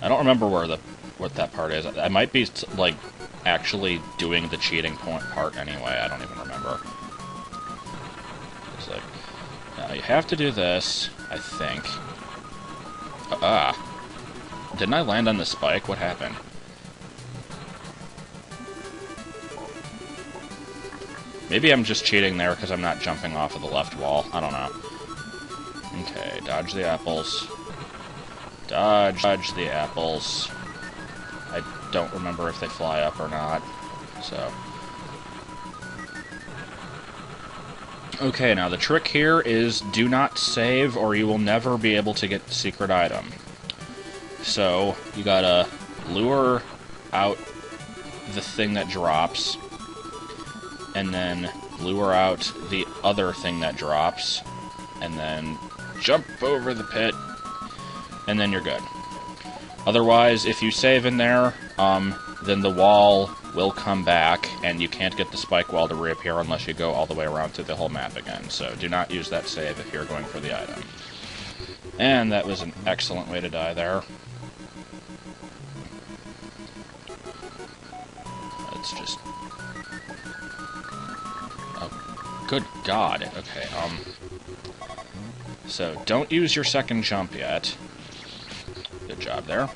I don't remember what that part is. I might be, like, actually doing the cheating part anyway, I don't even remember. It's like, now you have to do this, I think. Didn't I land on the spike? What happened? Maybe I'm just cheating there because I'm not jumping off of the left wall. I don't know. Okay, dodge the apples. Dodge the apples. I don't remember if they fly up or not, so... Okay, now the trick here is do not save or you will never be able to get the secret item. So, you gotta lure out the thing that drops, and then lure out the other thing that drops, and then jump over the pit, and then you're good. Otherwise, if you save in there, then the wall will come back, and you can't get the spike wall to reappear unless you go all the way around through the whole map again. So do not use that save if you're going for the item. And that was an excellent way to die there. Let's just... Oh, good God. Okay, so don't use your second jump yet. Good job there.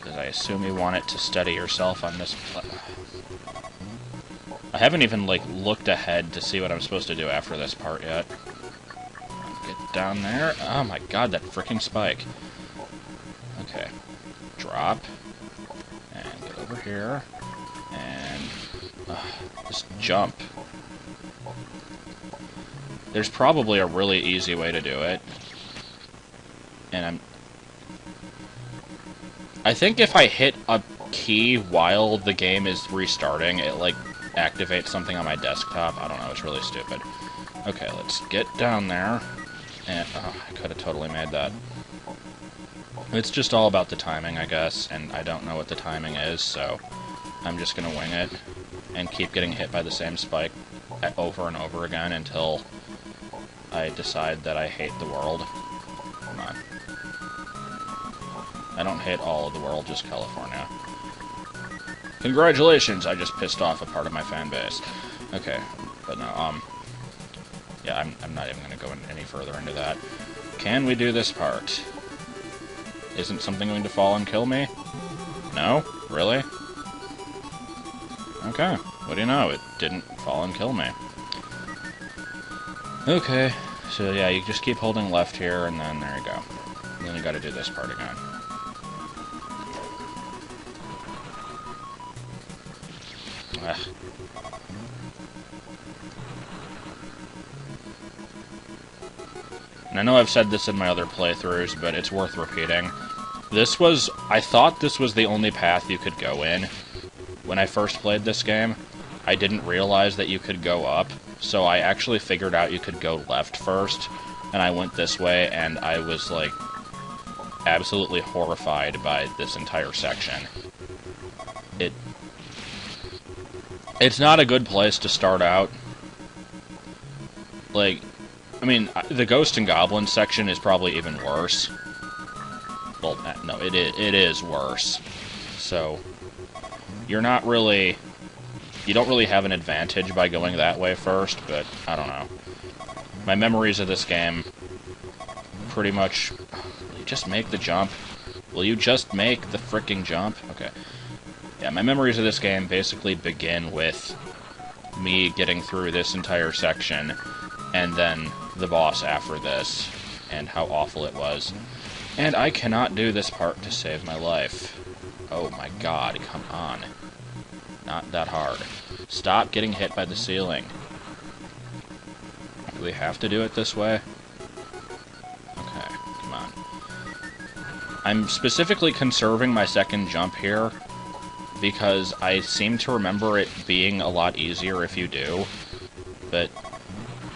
I assume you want it to steady yourself on this... I haven't even, like, looked ahead to see what I'm supposed to do after this part yet. get down there. Oh my god, that freaking spike. Okay. Drop. And get over here. And... just jump. There's probably a really easy way to do it. And I think if I hit a key while the game is restarting, it, like, activates something on my desktop. I don't know, it's really stupid. Okay, let's get down there. And, I could have totally made that. It's just all about the timing, I guess, and I don't know what the timing is, so I'm just gonna wing it and keep getting hit by the same spike over and over again until I decide that I hate the world. Come on. I don't hate all of the world, just California. Congratulations, I just pissed off a part of my fan base. Okay, but no, yeah, I'm not even gonna go any further into that. Can we do this part? Isn't something going to fall and kill me? No? Really? Okay, what do you know, it didn't fall and kill me. Okay, so yeah, you just keep holding left here, and then there you go. And then you gotta do this part again. Ugh. And I know I've said this in my other playthroughs, but it's worth repeating. I thought this was the only path you could go in. When I first played this game, I didn't realize that you could go up, so I actually figured out you could go left first, and I went this way, and I was, like, absolutely horrified by this entire section. It's not a good place to start out. Like, I mean, the Ghost and Goblins section is probably even worse. Well, no, it is worse. So, you're not really... You don't really have an advantage by going that way first, but I don't know. My memories of this game pretty much... Will you just make the jump? Will you just make the fricking jump? Okay. Yeah, my memories of this game basically begin with me getting through this entire section, and then the boss after this, and how awful it was. And I cannot do this part to save my life. Oh my god, come on. Not that hard. Stop getting hit by the ceiling. Do we have to do it this way? Okay, come on. I'm specifically conserving my second jump here, because I seem to remember it being a lot easier if you do. But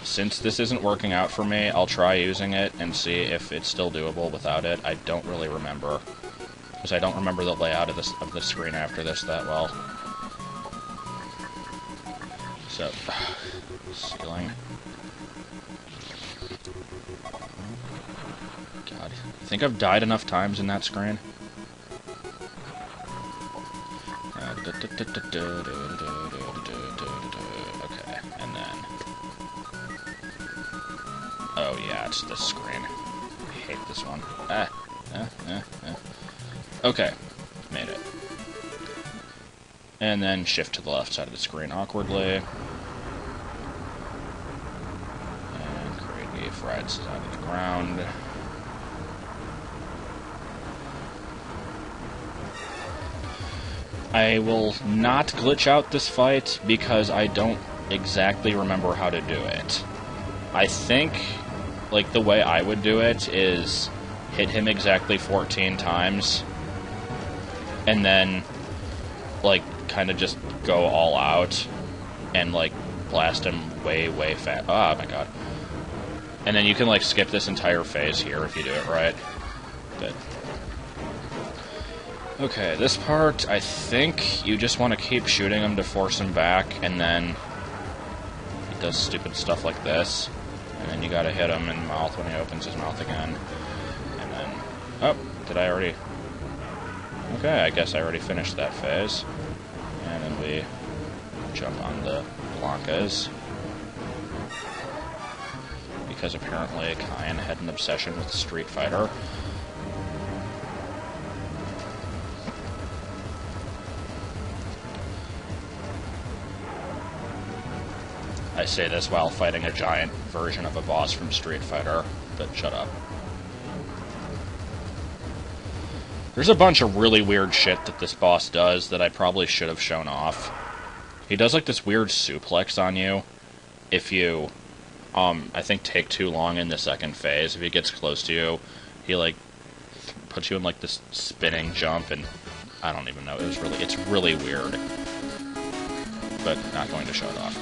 since this isn't working out for me, I'll try using it and see if it's still doable without it. I don't really remember, because I don't remember the layout of the screen after this that well. So, ceiling. God, you think I've died enough times in that screen? Okay, and then... Oh yeah, it's this screen. I hate this one. Okay, made it. And then shift to the left side of the screen awkwardly. And create a fried out of the ground. I will not glitch out this fight because I don't exactly remember how to do it. I think, like, the way I would do it is hit him exactly 14 times and then, like, kind of just go all out and, like, blast him way, way fast. Oh my god. And then you can, like, skip this entire phase here if you do it right. But... Okay, this part, I think you just want to keep shooting him to force him back, and then he does stupid stuff like this, and then you gotta hit him in the mouth when he opens his mouth again, and then... Oh, did I already... Okay, I guess I already finished that phase. And then we jump on the Blankas, because apparently Kyan had an obsession with Street Fighter. I say this while fighting a giant version of a boss from Street Fighter, but shut up. There's a bunch of really weird shit that this boss does that I probably should have shown off. He does like this weird suplex on you if you, I think take too long in the second phase. If he gets close to you, he like puts you in like this spinning jump, and I don't even know. It's really weird. But not going to show it off.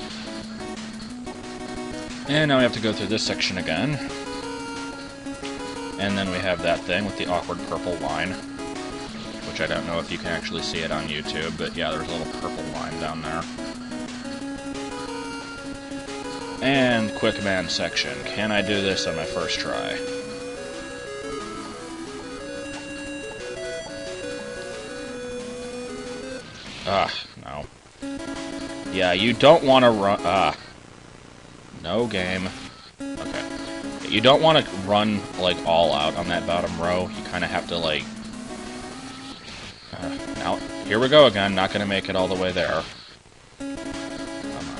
And now we have to go through this section again. And then we have that thing with the awkward purple line. Which I don't know if you can actually see it on YouTube, but yeah, there's a little purple line down there. And quick man section. Can I do this on my first try? No. Yeah, you don't want to run... No game. Okay. You don't want to run, like, all out on that bottom row. You kind of have to, like... now, here we go again. Not going to make it all the way there. Come on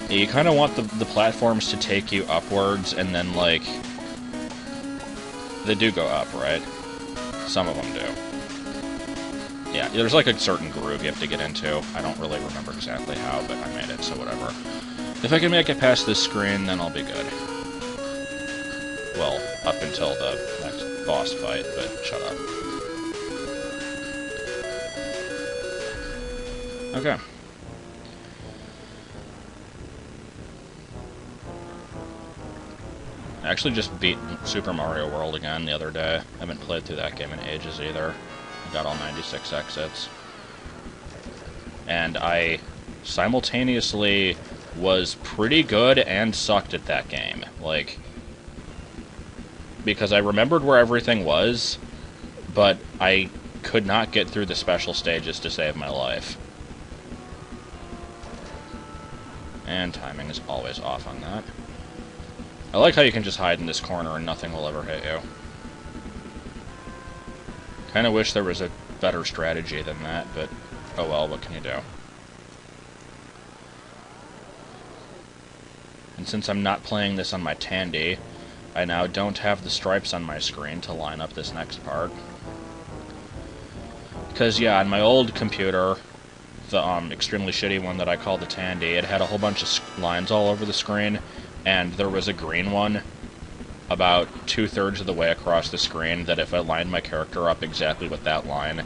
now. You kind of want the platforms to take you upwards, and then, like... They do go up, right? Some of them do. Yeah, there's like a certain groove you have to get into. I don't really remember exactly how, but I made it, so whatever. If I can make it past this screen, then I'll be good. Well, up until the next boss fight, but shut up. Okay. I actually just beat Super Mario World again the other day. I haven't played through that game in ages either. Got all 96 exits. And I simultaneously was pretty good and sucked at that game. Like, because I remembered where everything was, but I could not get through the special stages to save my life. And timing is always off on that. I like how you can just hide in this corner and nothing will ever hit you. Kind of wish there was a better strategy than that, but oh well, what can you do? And since I'm not playing this on my Tandy, I now don't have the stripes on my screen to line up this next part. Because, yeah, on my old computer, the extremely shitty one that I call the Tandy, it had a whole bunch of lines all over the screen, and there was a green one about 2/3 of the way across the screen that if I lined my character up exactly with that line,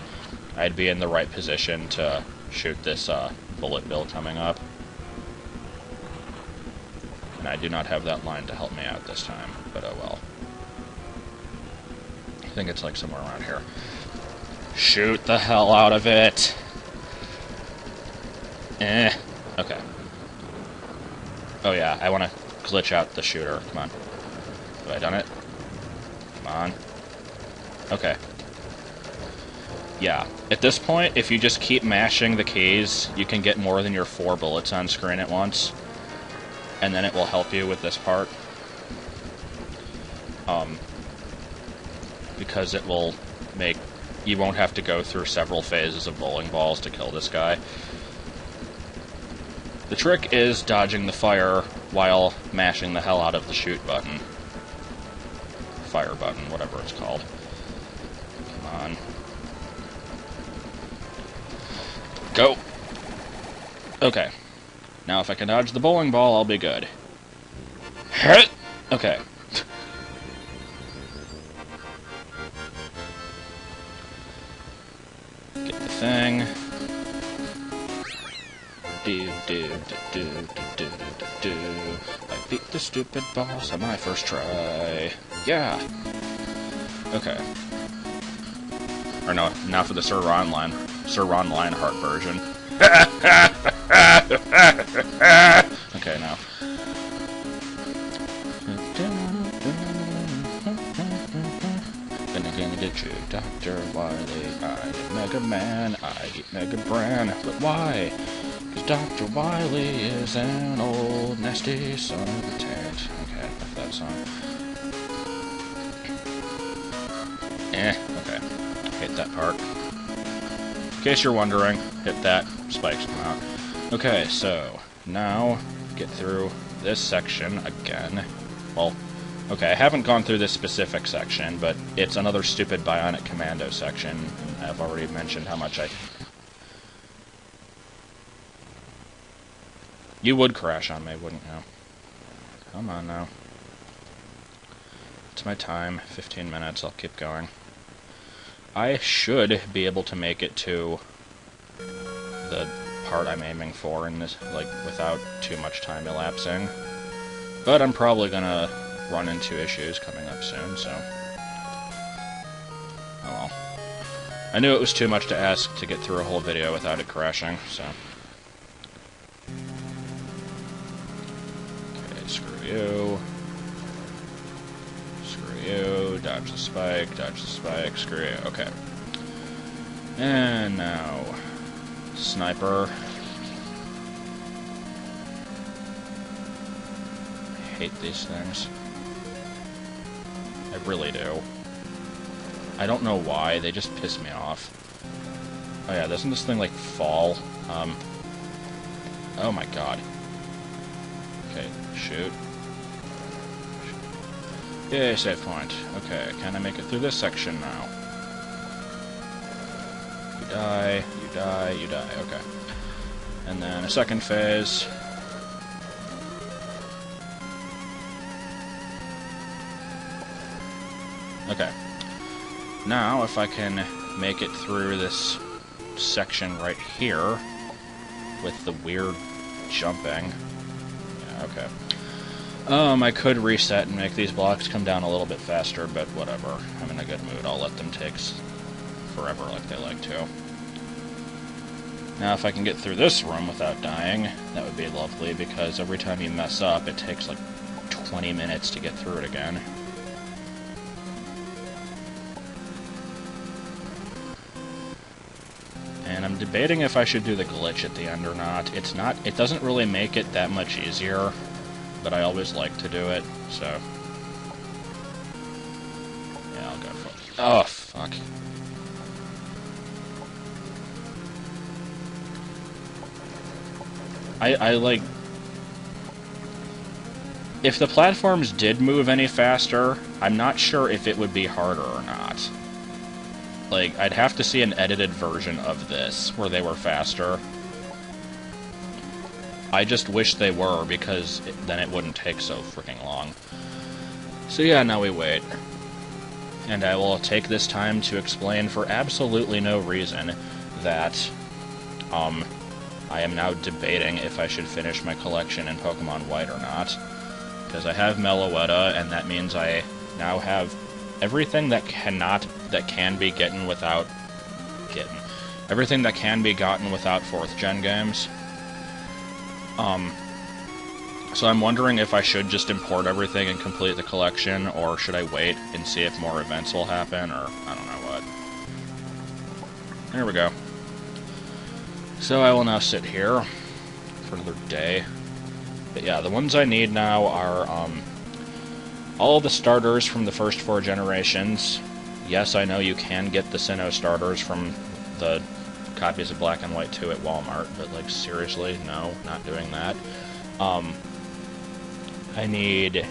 I'd be in the right position to shoot this bullet bill coming up. And I do not have that line to help me out this time, but oh well. I think it's like somewhere around here. Shoot the hell out of it! Okay. Oh yeah, I want to glitch out the shooter. Come on. Have I done it? Come on. Okay. Yeah. At this point, if you just keep mashing the keys, you can get more than your 4 bullets on screen at once. And then it will help you with this part. Because it will make... You won't have to go through several phases of bowling balls to kill this guy. The trick is dodging the fire while mashing the hell out of the shoot button. Fire button, whatever it's called. Come on. Go! Okay. Now if I can dodge the bowling ball, I'll be good. Okay. Get the thing. I beat the stupid boss on my first try. Yeah. Okay. Or no, now for the Sir Ron Lionheart version. Okay, now. Gonna get you, Dr. Wily. I eat Mega Man, I eat Mega Bran. But why? Because Dr. Wily is an old nasty son of a tit. Okay, enough of that song. Okay. Hit that part. In case you're wondering, hit that, spikes come out. Okay, so, now get through this section again. Well, okay, I haven't gone through this specific section, but it's another stupid Bionic Commando section, and I've already mentioned how much I... You would crash on me, wouldn't you? Come on now. It's my time, 15 minutes, I'll keep going. I should be able to make it to the part I'm aiming for in this, like, without too much time elapsing. But I'm probably gonna run into issues coming up soon, so... Oh well. I knew it was too much to ask to get through a whole video without it crashing, so... Okay, screw you. Screw you. Dodge the spike, screw you. Okay. And now... Sniper. I hate these things. I really do. I don't know why, they just piss me off. Oh yeah, doesn't this thing, like, fall? Oh my god. Okay, shoot. Yay, save point. Okay, can I make it through this section now? You die, you die, you die, okay. And then a second phase. Okay. Now, if I can make it through this section right here with the weird jumping. Yeah, okay. I could reset and make these blocks come down a little bit faster, but whatever. I'm in a good mood. I'll let them take forever like they like to. Now, if I can get through this room without dying, that would be lovely, because every time you mess up, it takes like 20 minutes to get through it again. And I'm debating if I should do the glitch at the end or not. It doesn't really make it that much easier, but I always like to do it, so... Yeah, I'll go for it. Oh, fuck. I like... If the platforms did move any faster, I'm not sure if it would be harder or not. Like, I'd have to see an edited version of this, where they were faster. I just wish they were, because then it wouldn't take so freaking long. So yeah, now we wait. And I will take this time to explain for absolutely no reason that, I am now debating if I should finish my collection in Pokemon White or not. Because I have Meloetta, and that means I now have everything that can be gotten without... Everything that can be gotten without 4th gen games. So I'm wondering if I should just import everything and complete the collection, or should I wait and see if more events will happen, or I don't know what. There we go. So I will now sit here for another day. But yeah, the ones I need now are, all the starters from the first 4 generations. Yes, I know you can get the Sinnoh starters from the copies of Black and White 2 at Walmart, but, like, seriously, no, not doing that. I need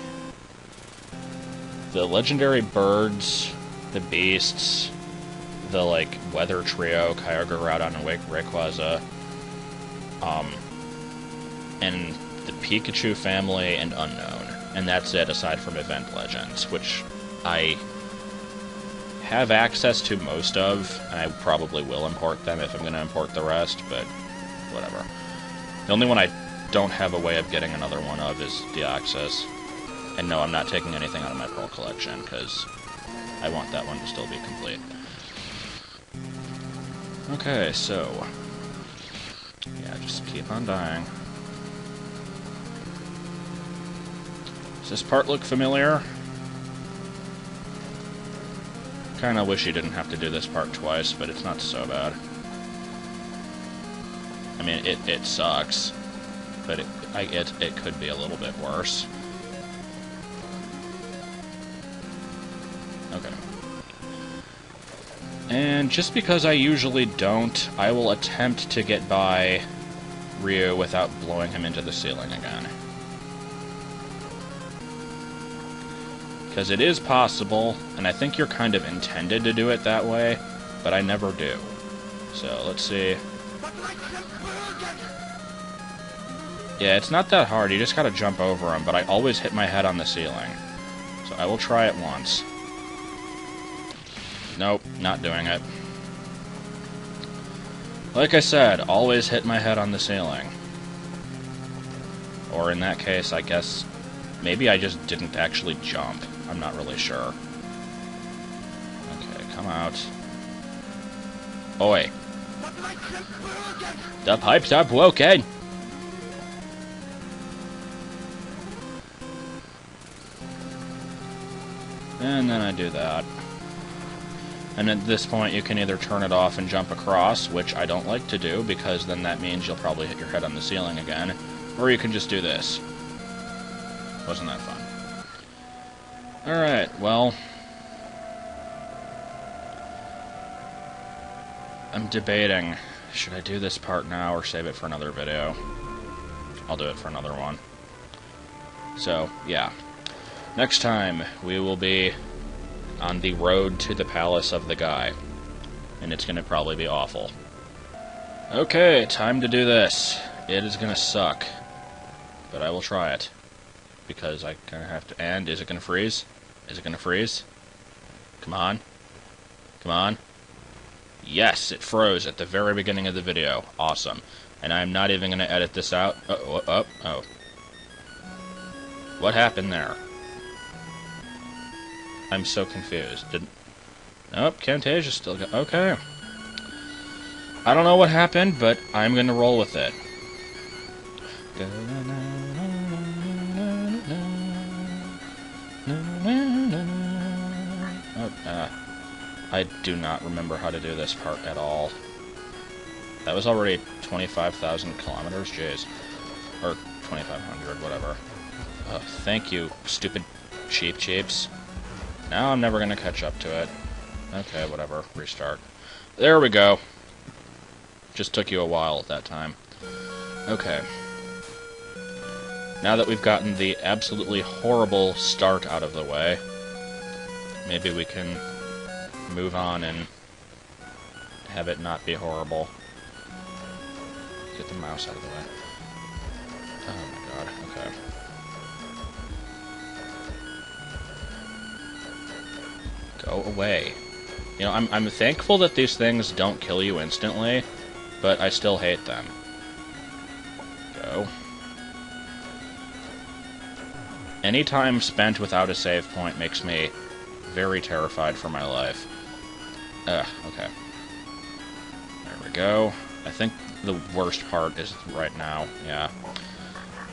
the legendary birds, the beasts, the, like, weather trio, Kyogre, Groudon, and Rayquaza, and the Pikachu family and Unknown. And that's it, aside from Event Legends, which I have access to most of, and I probably will import them if I'm going to import the rest, but whatever. The only one I don't have a way of getting another one of is Deoxys. And no, I'm not taking anything out of my Pearl collection, because I want that one to still be complete. Okay, so... yeah, just keep on dying. Does this part look familiar? Kinda wish you didn't have to do this part twice, but it's not so bad. I mean, it sucks, but it could be a little bit worse. Okay. And just because I usually don't, I will attempt to get by Ryu without blowing him into the ceiling again. Because it is possible, and I think you're kind of intended to do it that way, but I never do. So, let's see. Yeah, it's not that hard, you just gotta jump over him, but I always hit my head on the ceiling. So I will try it once. Nope, not doing it. Like I said, always hit my head on the ceiling. Or in that case, I guess, maybe I just didn't actually jump. I'm not really sure. Okay, come out. Oi. The pipes are broken! And then I do that. And at this point, you can either turn it off and jump across, which I don't like to do, because then that means you'll probably hit your head on the ceiling again. Or you can just do this. Wasn't that fun? Alright, well... I'm debating, should I do this part now or save it for another video? I'll do it for another one. So, yeah. Next time, we will be on the road to the palace of the guy. And it's going to probably be awful. Okay, time to do this. It is going to suck. But I will try it. Because I kind of have to... And, is it going to freeze? Is it going to freeze? Come on. Come on. Yes, it froze at the very beginning of the video. Awesome. And I'm not even going to edit this out. Oh. What happened there? I'm so confused. Nope, Camtasia still got... Okay. I don't know what happened, but I'm gonna roll with it. I do not remember how to do this part at all. That was already 25,000 kilometers? Jeez. Or 2,500, whatever. Thank you, stupid cheaps. Now I'm never going to catch up to it. Okay, whatever. Restart. There we go. Just took you a while at that time. Okay. Now that we've gotten the absolutely horrible start out of the way, maybe we can move on and have it not be horrible. Get the mouse out of the way. Oh my god, okay. Go away. You know, I'm thankful that these things don't kill you instantly, but I still hate them. Go. Any time spent without a save point makes me very terrified for my life. Okay. There we go. I think the worst part is right now, yeah.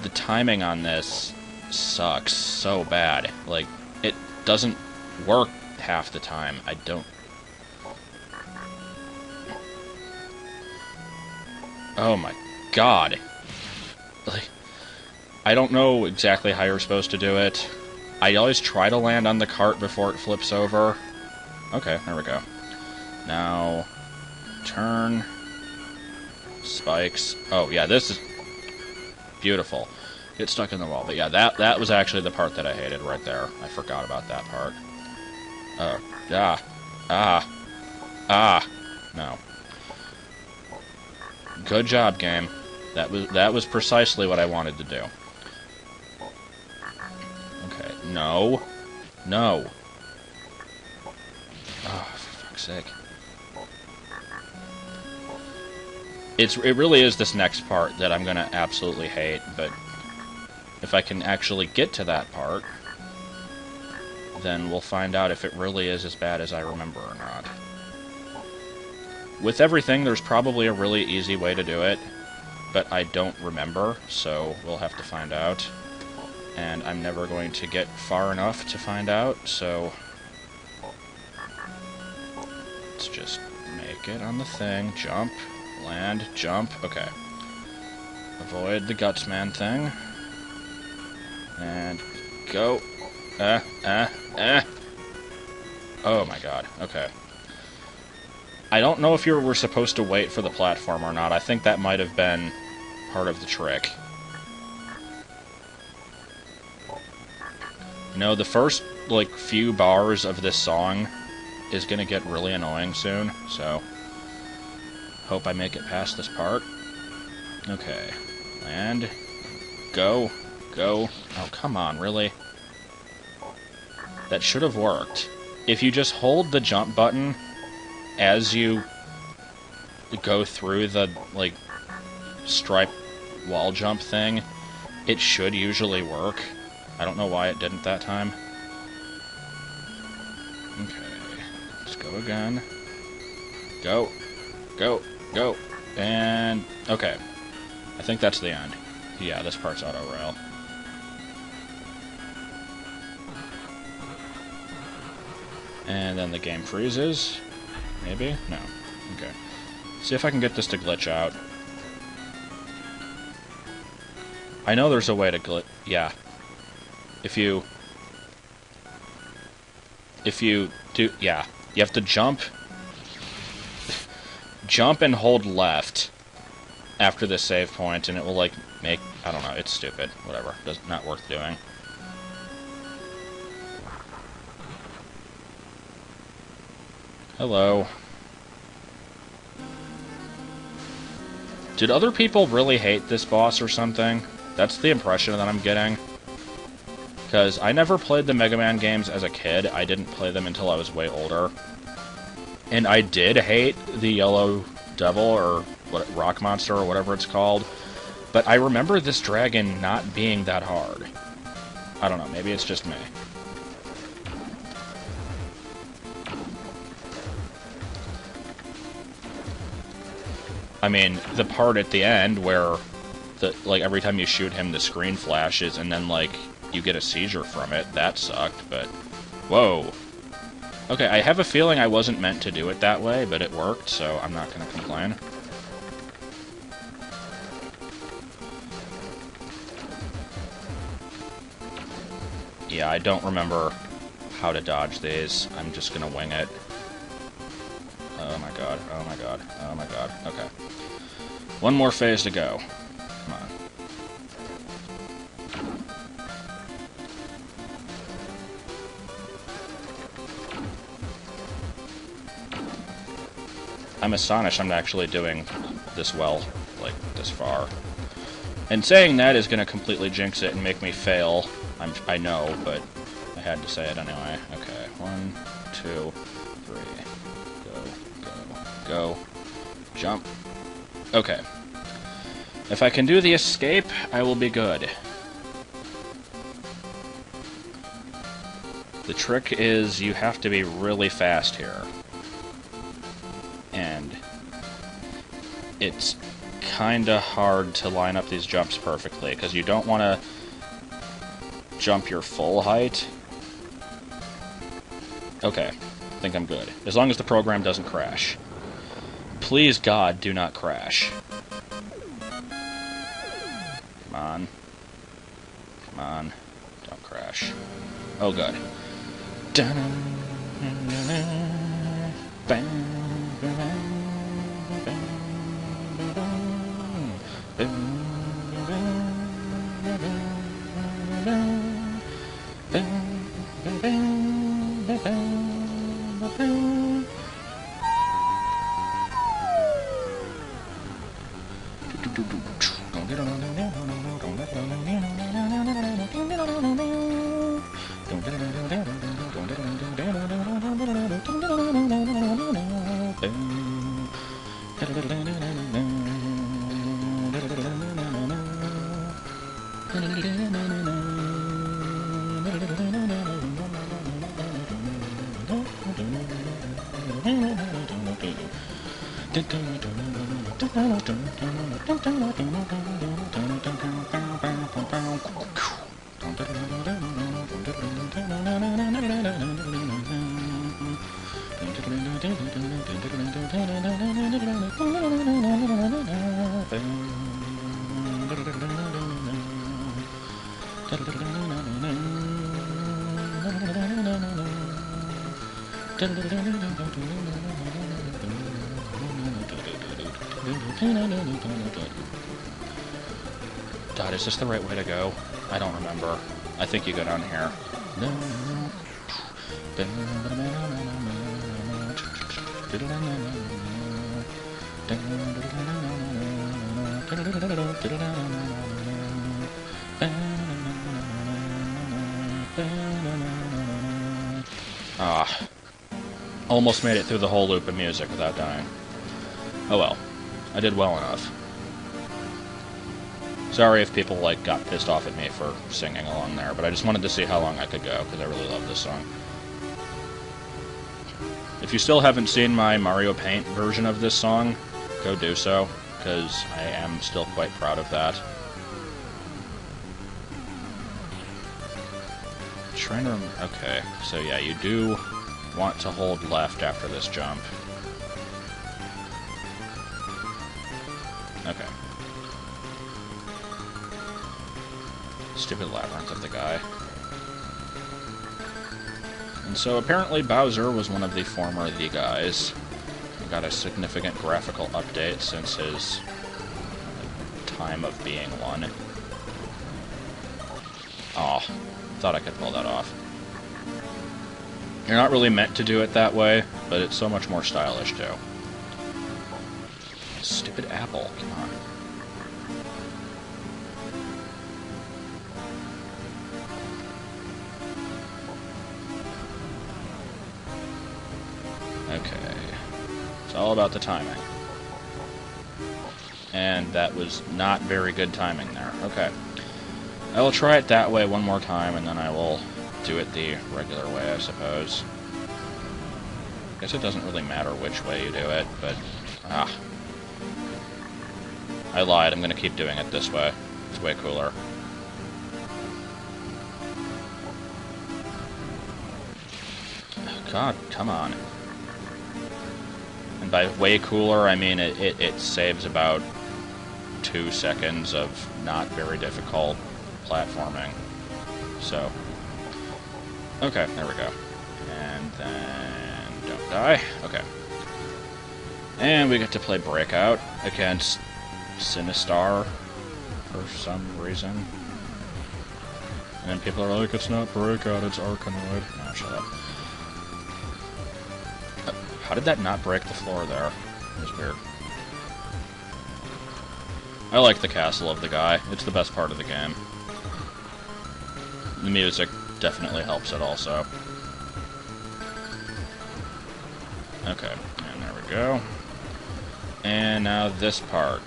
The timing on this sucks so bad. Like, it doesn't work half the time. I don't... Oh my god. Like, I don't know exactly how you're supposed to do it. I always try to land on the cart before it flips over. Okay, there we go. Now, turn, spikes. Oh yeah, this is beautiful. Get stuck in the wall. But yeah, that was actually the part that I hated right there. I forgot about that part. No. Good job, game. That was precisely what I wanted to do. Okay, no. No. Oh, for fuck's sake. It really is this next part that I'm gonna absolutely hate, but if I can actually get to that part, then we'll find out if it really is as bad as I remember or not. With everything, there's probably a really easy way to do it, but I don't remember, so we'll have to find out. And I'm never going to get far enough to find out, so let's just make it on the thing. Jump, land, jump. Okay. Avoid the Gutsman thing. And go. Oh my god. Okay. I don't know if you were supposed to wait for the platform or not. I think that might have been part of the trick. No, the first, like, few bars of this song is gonna get really annoying soon, so hope I make it past this part. Okay. Land. Go. Go. Oh, come on, really? That should have worked. If you just hold the jump button as you go through the, like, stripe wall jump thing, it should usually work. I don't know why it didn't that time. Okay. Let's go again. Go. Go. Go. And... okay. I think that's the end. Yeah, this part's auto-rail. And then the game freezes. Maybe? No. Okay. See if I can get this to glitch out. I know there's a way to glitch... yeah. If you do... yeah. You have to jump... jump and hold left after the save point, and it will, like, make... I don't know, it's stupid. Whatever. Not worth doing. Hello. Did other people really hate this boss or something? That's the impression that I'm getting. Because I never played the Mega Man games as a kid. I didn't play them until I was way older. And I did hate the Yellow Devil, or what, Rock Monster, or whatever it's called. But I remember this dragon not being that hard. I don't know, maybe it's just me. I mean, the part at the end where, like, every time you shoot him, the screen flashes, and then, like, you get a seizure from it, that sucked, but... whoa. Okay, I have a feeling I wasn't meant to do it that way, but it worked, so I'm not gonna complain. Yeah, I don't remember how to dodge these. I'm just gonna wing it. Oh my god, oh my god, oh my god. Okay. One more phase to go. Come on. I'm astonished I'm actually doing this well, like, this far. And saying that is gonna completely jinx it and make me fail. I know, but I had to say it anyway. Okay, 1, 2, 3. Go. Jump. Okay. If I can do the escape, I will be good. The trick is you have to be really fast here. And it's kinda hard to line up these jumps perfectly, because you don't want to jump your full height. Okay, I think I'm good. As long as the program doesn't crash. Please, God, do not crash. Come on. Come on. Don't crash. Oh, good. God, is this the right way to go? I don't remember. I think you go down here. Ah. Almost made it through the whole loop of music without dying. Oh well. I did well enough. Sorry if people, like, got pissed off at me for singing along there, but I just wanted to see how long I could go, because I really love this song. If you still haven't seen my Mario Paint version of this song, go do so, because I am still quite proud of that. Trying to remember. Okay, so yeah, you do want to hold left after this jump. Okay. Stupid labyrinth of the guy. And so apparently Bowser was one of the former The Guys. He got a significant graphical update since his time of being one. Aw, thought I could pull that off. You're not really meant to do it that way, but it's so much more stylish too. Stupid apple, come on. Okay. It's all about the timing. And that was not very good timing there. Okay. I will try it that way one more time, and then I will do it the regular way, I suppose. I guess it doesn't really matter which way you do it, but... ah. I lied, I'm gonna keep doing it this way. It's way cooler. Oh, God, come on. And by way cooler, I mean it saves about 2 seconds of not very difficult platforming. So, okay, there we go. And then don't die. Okay. And we get to play Breakout against Sinistar for some reason. And then people are like, it's not Breakout, it's Arkanoid. No, shut up. How did that not break the floor there? It was weird. I like the castle of the guy. It's the best part of the game. The music definitely helps it also. Okay, and there we go. And now this part.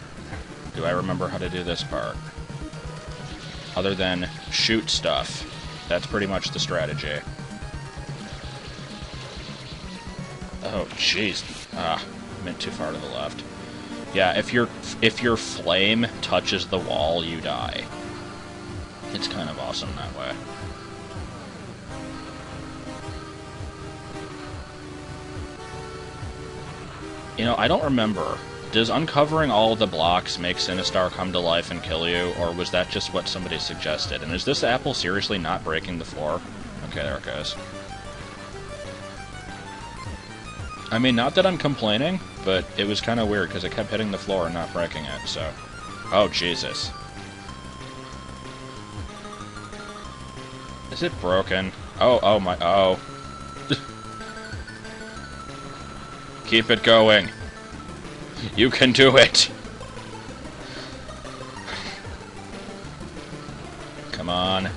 Do I remember how to do this part? Other than shoot stuff. That's pretty much the strategy. Oh, jeez. Ah, went too far to the left. Yeah, if your flame touches the wall, you die. It's kind of awesome that way. You know, I don't remember. Does uncovering all of the blocks make Sinistar come to life and kill you, or was that just what somebody suggested? And is this apple seriously not breaking the floor? Okay, there it goes. I mean, not that I'm complaining, but it was kind of weird, because it kept hitting the floor and not breaking it, so... Oh, Jesus. Is it broken? Oh my... oh. Keep it going. You can do it! Come on.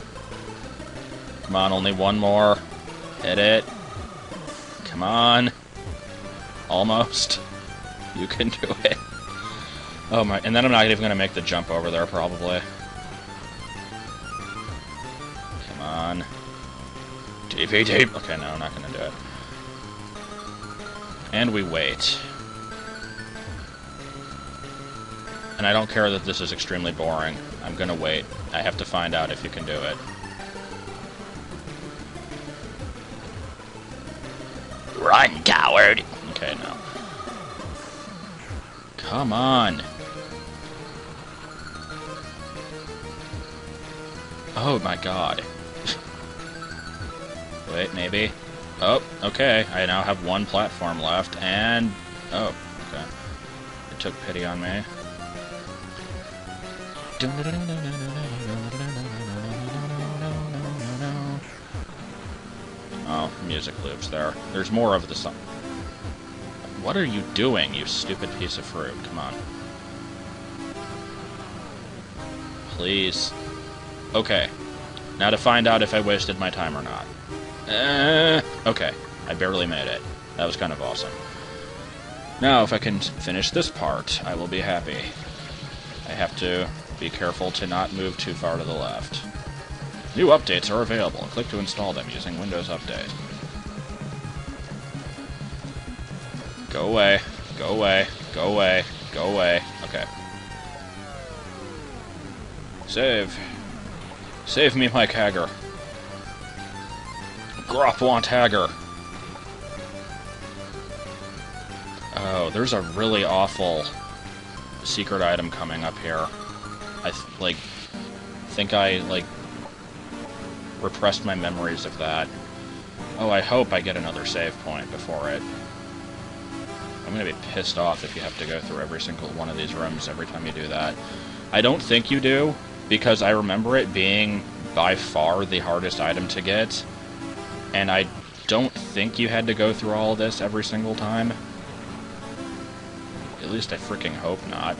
Come on, only one more. Hit it. Come on. Almost. You can do it. Oh my, and then I'm not even gonna make the jump over there, probably. Come on. TP. Okay, no, I'm not gonna do it. And we wait. And I don't care that this is extremely boring. I'm gonna wait. I have to find out if you can do it. Run, coward! Okay, no. Come on! Oh my god. Wait, maybe? Oh, okay. I now have one platform left, and... oh, okay. It took pity on me. Oh, music loops there. There's more of the song. What are you doing, you stupid piece of fruit? Come on. Please. Okay. Now to find out if I wasted my time or not. Okay. I barely made it. That was kind of awesome. Now, if I can finish this part, I will be happy. I have to be careful to not move too far to the left. New updates are available. Click to install them using Windows Update. Go away. Go away. Go away. Go away. Okay. Save. Save me, Mike Hagger. Grop want Hagger. Oh, there's a really awful secret item coming up here. I think I repressed my memories of that. Oh, I hope I get another save point before it. I'm gonna be pissed off if you have to go through every single one of these rooms every time you do that. I don't think you do, because I remember it being by far the hardest item to get, and I don't think you had to go through all of this every single time. At least I freaking hope not.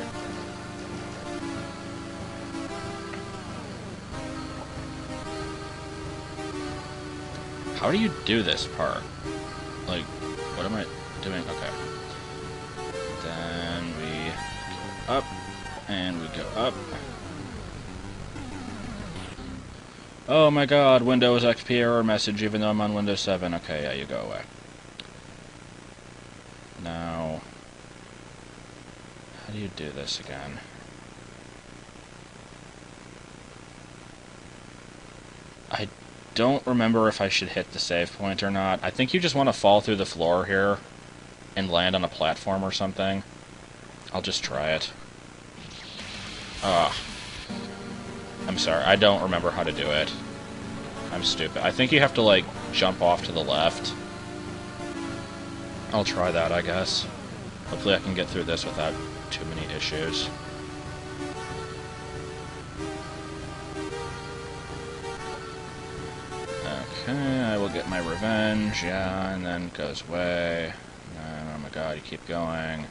How do you do this part? Like, what am I doing? Okay. Then we go up, and we go up. Oh my god, Windows XP error message even though I'm on Windows 7. Okay, yeah, you go away. Now, how do you do this again? I don't remember if I should hit the save point or not. I think you just want to fall through the floor here and land on a platform or something. I'll just try it. I'm sorry, I don't remember how to do it. I'm stupid. I think you have to, like, jump off to the left. I'll try that, I guess. Hopefully I can get through this without too many issues. Okay, I will get my revenge, yeah, and then it goes away. And, oh my god, you keep going.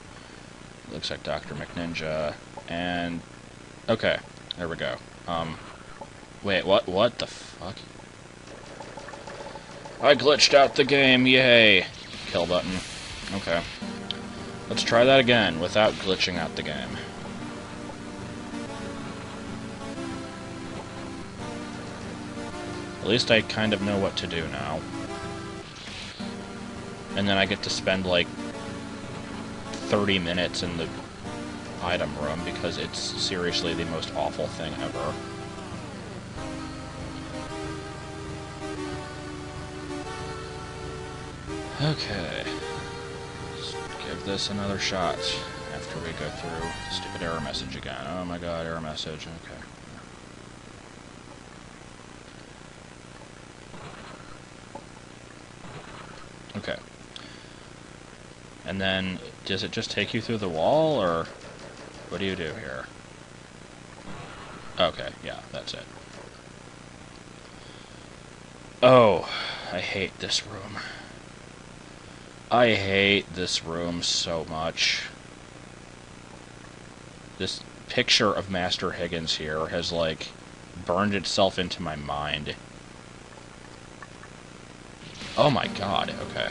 Looks like Dr. McNinja. And, okay, there we go. Wait, what the fuck? I glitched out the game, yay! Kill button. Okay. Let's try that again, without glitching out the game. At least I kind of know what to do now. And then I get to spend, like, 30 minutes in the item room, because it's seriously the most awful thing ever. Okay. Let's give this another shot after we go through the stupid error message again. Oh my god, error message, okay. Okay. And then, does it just take you through the wall, or what do you do here? Okay, yeah, that's it. Oh, I hate this room. I hate this room so much. This picture of Master Higgins here has, like, burned itself into my mind. Oh my god, okay.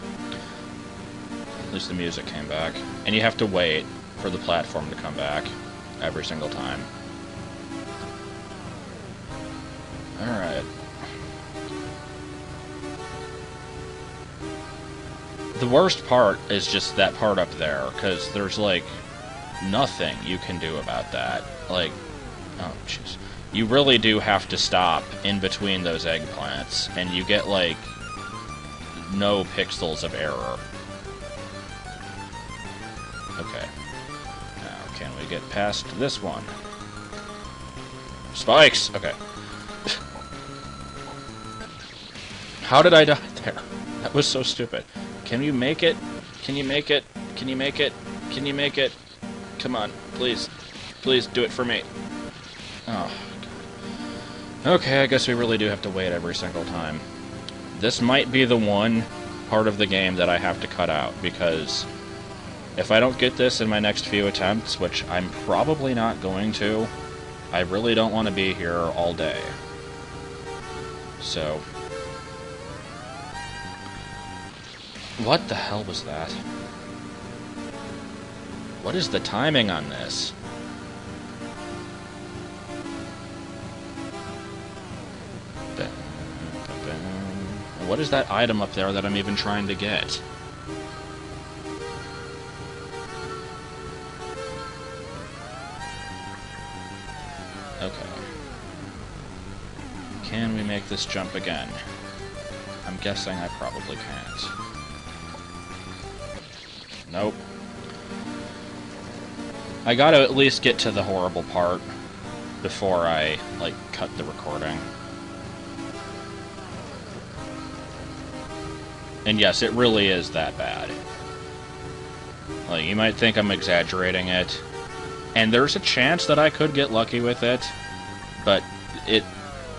At least the music came back. And you have to wait for the platform to come back every single time. Alright. The worst part is just that part up there, because there's, like, nothing you can do about that. Like, oh, jeez. You really do have to stop in between those eggplants, and you get, like, no pixels of error. Okay. Now, can we get past this one? Spikes! Okay. How did I die there? That was so stupid. Can you make it? Can you make it? Can you make it? Can you make it? Come on, please. Please, do it for me. Oh, God. Okay, I guess we really do have to wait every single time. This might be the one part of the game that I have to cut out, because if I don't get this in my next few attempts, which I'm probably not going to, I really don't want to be here all day. So... What the hell was that? What is the timing on this? What is that item up there that I'm even trying to get? Okay. Can we make this jump again? I'm guessing I probably can't. Nope. I gotta at least get to the horrible part before I, like, cut the recording. And yes, it really is that bad. Like, you might think I'm exaggerating it, and there's a chance that I could get lucky with it, but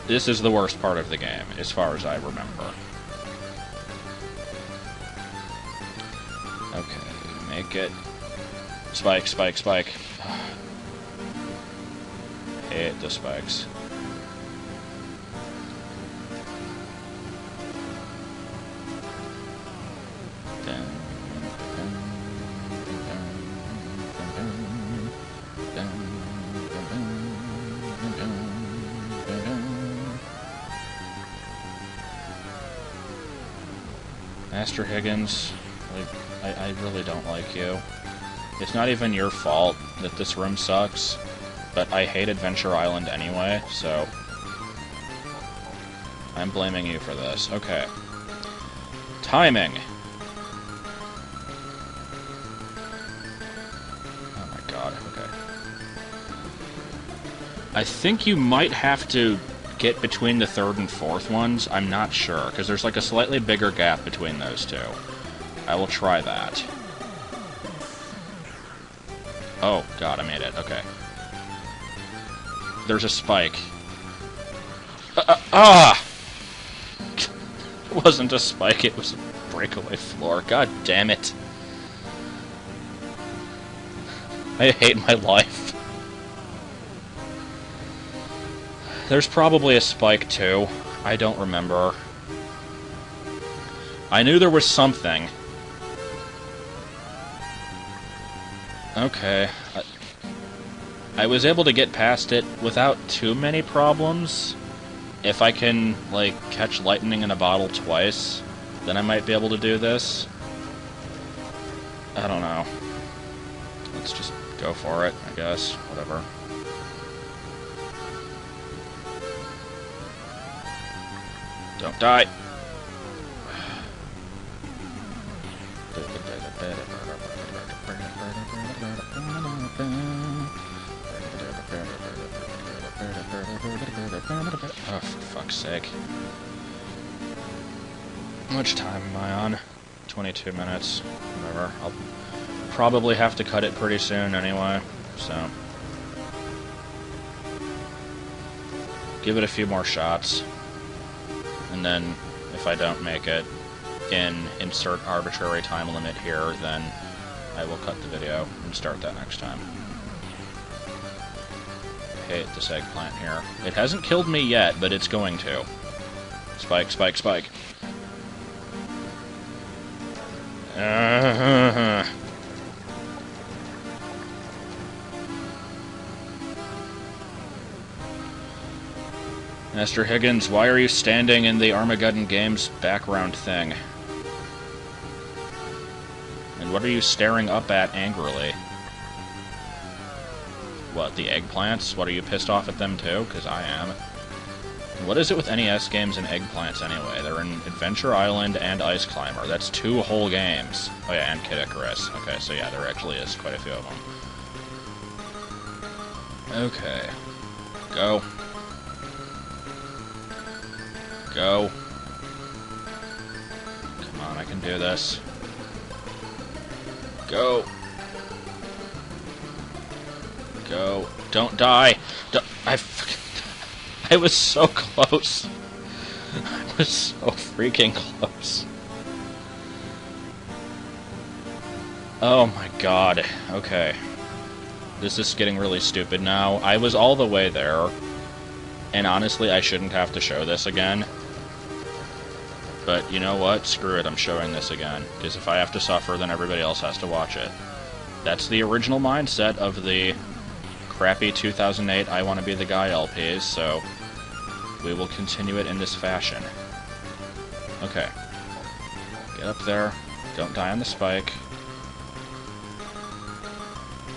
this is the worst part of the game, as far as I remember. Okay, make it. Spike, spike, spike. Hit the spikes. Master Higgins, like, I really don't like you. It's not even your fault that this room sucks, but I hate Adventure Island anyway, so I'm blaming you for this. Okay. Timing! Oh my god, okay. I think you might have to get between the third and fourth ones. I'm not sure, because there's like a slightly bigger gap between those two. I will try that. Oh, god, I made it. Okay. There's a spike. It wasn't a spike, it was a breakaway floor. God damn it. I hate my life. There's probably a spike, too. I don't remember. I knew there was something. Okay. I was able to get past it without too many problems. If I can, like, catch lightning in a bottle twice, then I might be able to do this. I don't know. Let's just go for it, I guess. Whatever. Don't die! Oh, for fuck's sake. How much time am I on? 22 minutes. Whatever. I'll probably have to cut it pretty soon anyway, so... Give it a few more shots. And then, if I don't make it in insert arbitrary time limit here, then I will cut the video and start that next time. Hate this eggplant here. It hasn't killed me yet, but it's going to. Spike, spike, spike. Master Higgins, why are you standing in the Armageddon Games background thing? And what are you staring up at angrily? What, the eggplants? What, are you pissed off at them too? Because I am. What is it with NES games and eggplants anyway? They're in Adventure Island and Ice Climber. That's 2 whole games. Oh yeah, and Kid Icarus. Okay, so yeah, there actually is quite a few of them. Okay. Go. Go. Come on, I can do this. Go. Go. Don't die. I I was so close. I was so freaking close. Oh my god. Okay. This is getting really stupid now. I was all the way there, and honestly, I shouldn't have to show this again. But you know what? Screw it, I'm showing this again. Because if I have to suffer, then everybody else has to watch it. That's the original mindset of the crappy 2008 I Wanna Be the Guy LPs, so we will continue it in this fashion. Okay. Get up there. Don't die on the spike.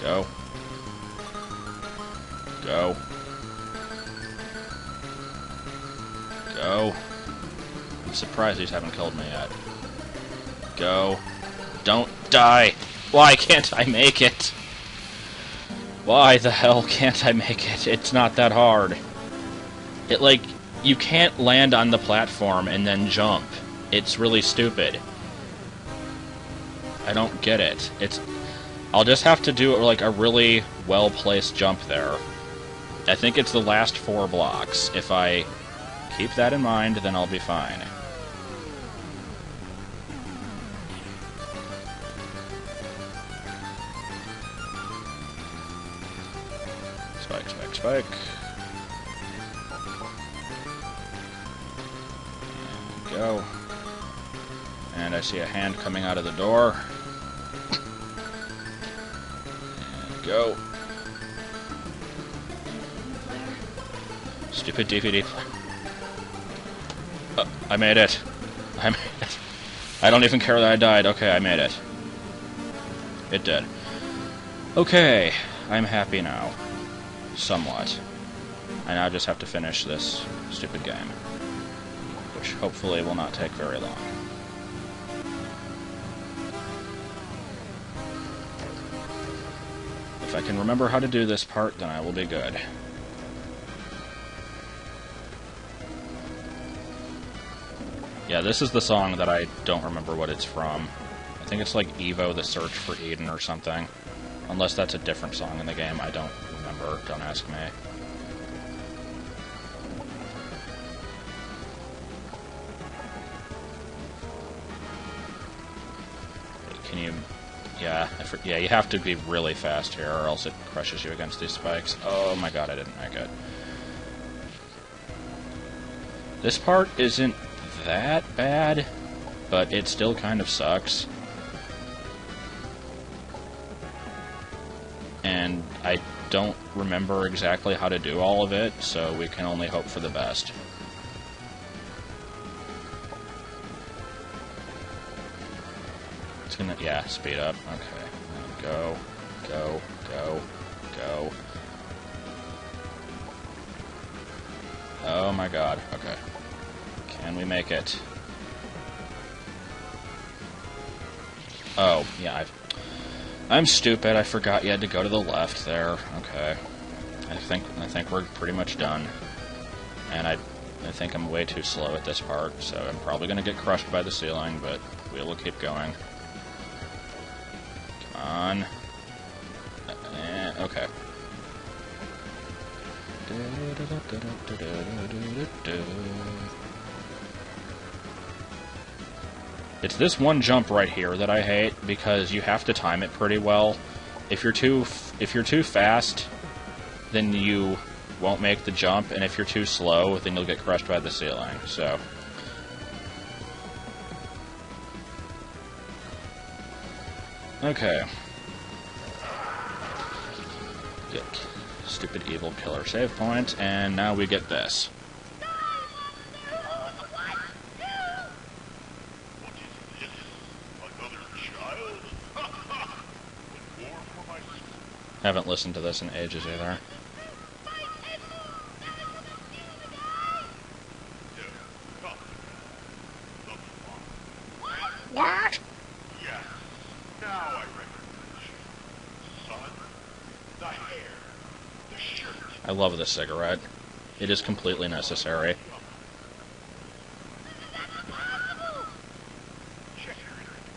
Go. Go. Go. I'm surprised these haven't killed me yet. Go. Don't die! Why can't I make it? Why the hell can't I make it? It's not that hard. It, like, you can't land on the platform and then jump. It's really stupid. I don't get it. I'll just have to do, like, a really well-placed jump there. I think it's the last 4 blocks. If I keep that in mind, then I'll be fine. Spike, spike, spike. And go. And I see a hand coming out of the door. And go. Stupid DVD player. I made it. I made it. I don't even care that I died. Okay, I made it. It did. Okay, I'm happy now. Somewhat. I now just have to finish this stupid game. Which hopefully will not take very long. If I can remember how to do this part, then I will be good. Yeah, this is the song that I don't remember what it's from. I think it's like Evo, the Search for Eden or something. Unless that's a different song in the game, I don't remember. Don't ask me. Can you... Yeah, yeah, you have to be really fast here or else it crushes you against these spikes. Oh my god, I didn't make it. This part isn't that bad, but it still kind of sucks. And I don't remember exactly how to do all of it, so we can only hope for the best. It's gonna, yeah, speed up. Okay. Go, go, go, go. Oh my god, okay. Can we make it? Oh, yeah, I'm stupid. I forgot you had to go to the left there. Okay. I think we're pretty much done. And I think I'm way too slow at this part, so I'm probably gonna get crushed by the ceiling, but we will keep going. Come on. Okay. It's this one jump right here that I hate, because you have to time it pretty well. If you're too fast, then you won't make the jump, and if you're too slow, then you'll get crushed by the ceiling. So okay. Get stupid evil killer save point, and now we get this. Haven't listened to this in ages either. What? Yes. Now I recognize you. Son, the hair, the shirt. I love this cigarette. It is completely necessary.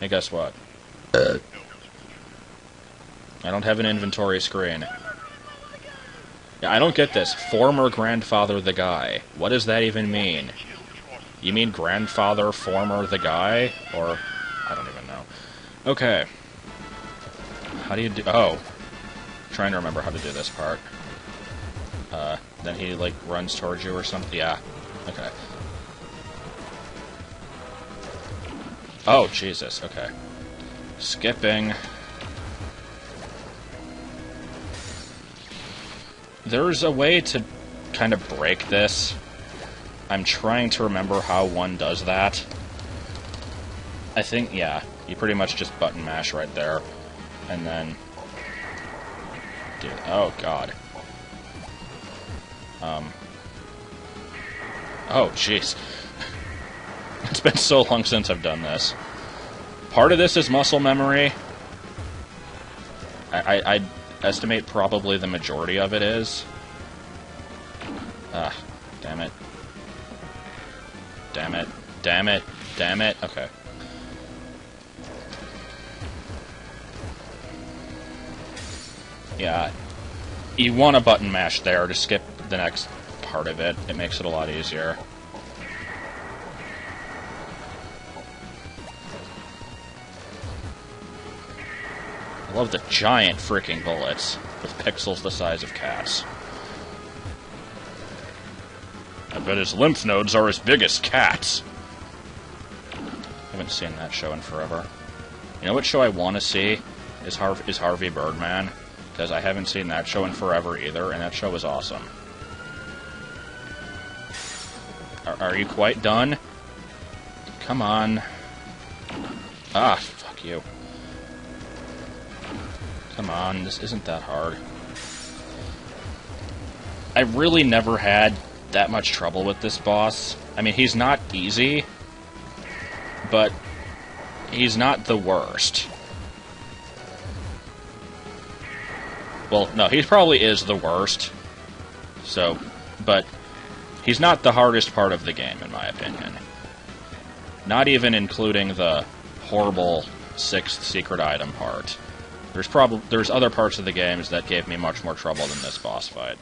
Hey, guess what? I don't have an inventory screen. Yeah, I don't get this. Former grandfather the guy. What does that even mean? You mean grandfather, former the guy? Or... I don't even know. Okay. How do you do... Oh. Trying to remember how to do this part. Then he, like, runs towards you or something? Yeah. Okay. Oh, Jesus. Okay. Skipping. There's a way to kind of break this. I'm trying to remember how one does that. I think, yeah, you pretty much just button mash right there. And then... Dude, oh, God. Oh, jeez. It's been so long since I've done this. Part of this is muscle memory. I'd estimate probably the majority of it is. Ah, damn it. Damn it. Damn it. Damn it. Okay. Yeah. You want to button mash there to skip the next part of it. It makes it a lot easier. I love the giant freaking bullets with pixels the size of cats. I bet his lymph nodes are as big as cats. Haven't seen that show in forever. You know what show I want to see is Harvey Birdman, because I haven't seen that show in forever either, and that show was awesome. Are you quite done? Come on. Ah, fuck you. Come on, this isn't that hard. I really never had that much trouble with this boss. I mean, he's not easy, but he's not the worst. Well, no, he probably is the worst. So, but he's not the hardest part of the game, in my opinion. Not even including the horrible 6th secret item part. There's other parts of the games that gave me much more trouble than this boss fight.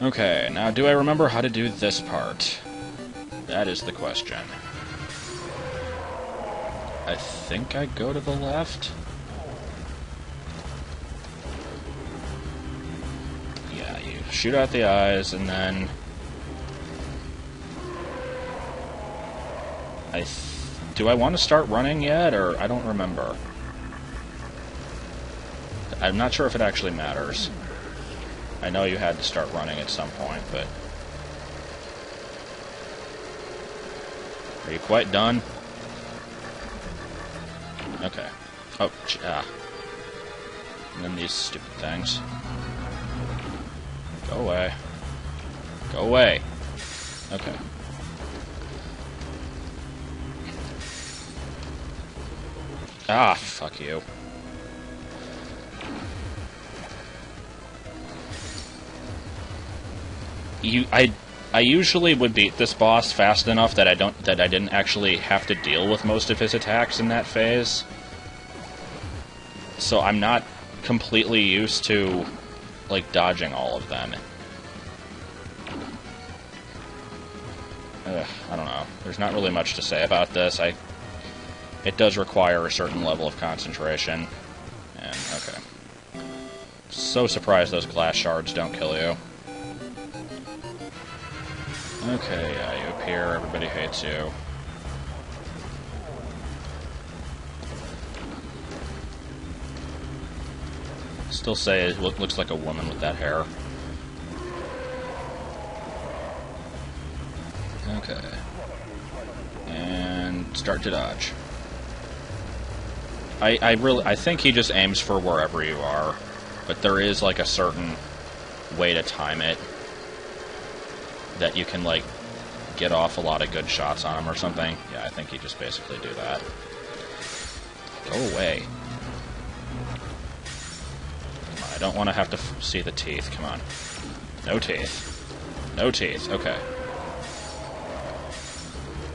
Okay, now do I remember how to do this part? That is the question. I think I go to the left? Yeah, you shoot out the eyes, and then... Do I want to start running yet, or I don't remember. I'm not sure if it actually matters. I know you had to start running at some point, but... Are you quite done? Okay. Oh, And then these stupid things. Go away. Go away. Okay. Ah, fuck you. I usually would beat this boss fast enough that I didn't actually have to deal with most of his attacks in that phase. So I'm not completely used to, like, dodging all of them. I don't know. There's not really much to say about this. It does require a certain level of concentration. And, okay. So surprised those glass shards don't kill you. Okay, yeah, you appear, everybody hates you. Still say it looks like a woman with that hair. Okay. And start to dodge. I think he just aims for wherever you are, but there is like a certain way to time it that you can, like, get off a lot of good shots on him or something. Yeah, I think you just basically do that. Go away. Come on, I don't want to have to see the teeth. Come on. No teeth. No teeth. Okay.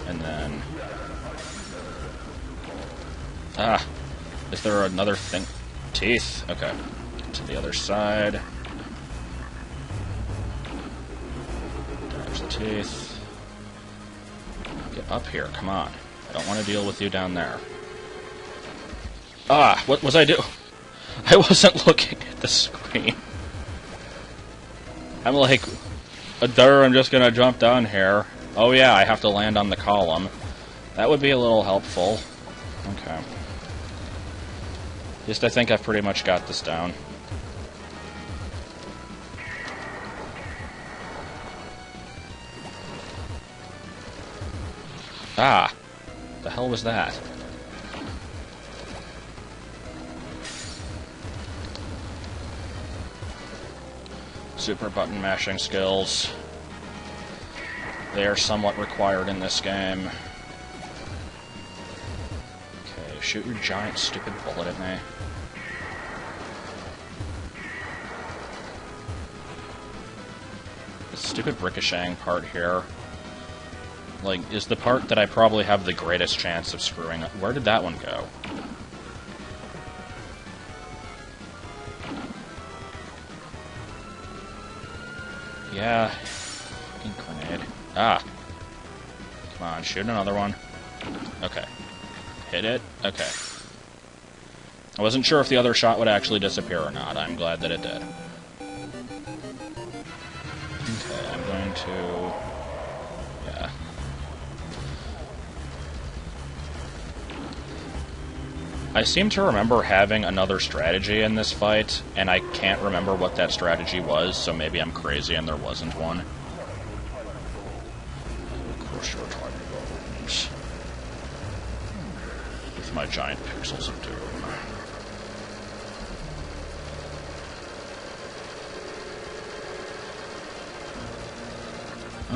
And then... Is there another thing? Teeth. Okay. To the other side. teeth. Get up here, come on. I don't want to deal with you down there. Ah, what was I doing? I wasn't looking at the screen. I'm like, I'm just gonna jump down here. Oh yeah, I have to land on the column. That would be a little helpful. Okay. I think I've pretty much got this down. Ah! The hell was that? Super button mashing skills. They are somewhat required in this game. Okay, shoot your giant stupid bullet at me. The stupid ricocheting part here, like, is the part that I probably have the greatest chance of screwing up. Where did that one go? Yeah. Fucking grenade. Ah. Come on, shoot another one. Okay. Hit it? Okay. I wasn't sure if the other shot would actually disappear or not. I'm glad that it did. Okay, I'm going to... Yeah. I seem to remember having another strategy in this fight, and I can't remember what that strategy was, so maybe I'm crazy and there wasn't one. Crush your tiny bones with my giant pixels of doom.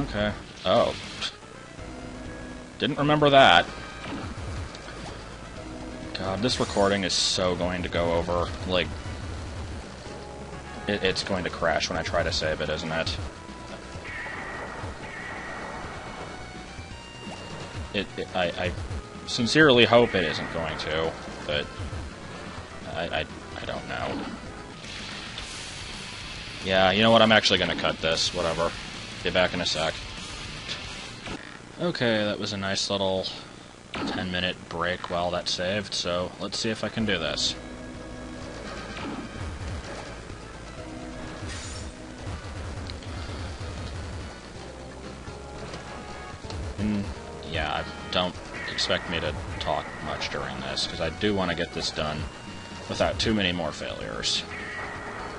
Okay. Oh. Didn't remember that. God, this recording is so going to go over, like... It's going to crash when I try to save it, isn't it? I sincerely hope it isn't going to, but... I don't know. Yeah, you know what, I'm actually going to cut this, whatever. Be back in a sec. Okay, that was a nice little 10-minute break while that saved, so let's see if I can do this. And yeah, don't expect me to talk much during this, because I do want to get this done without too many more failures.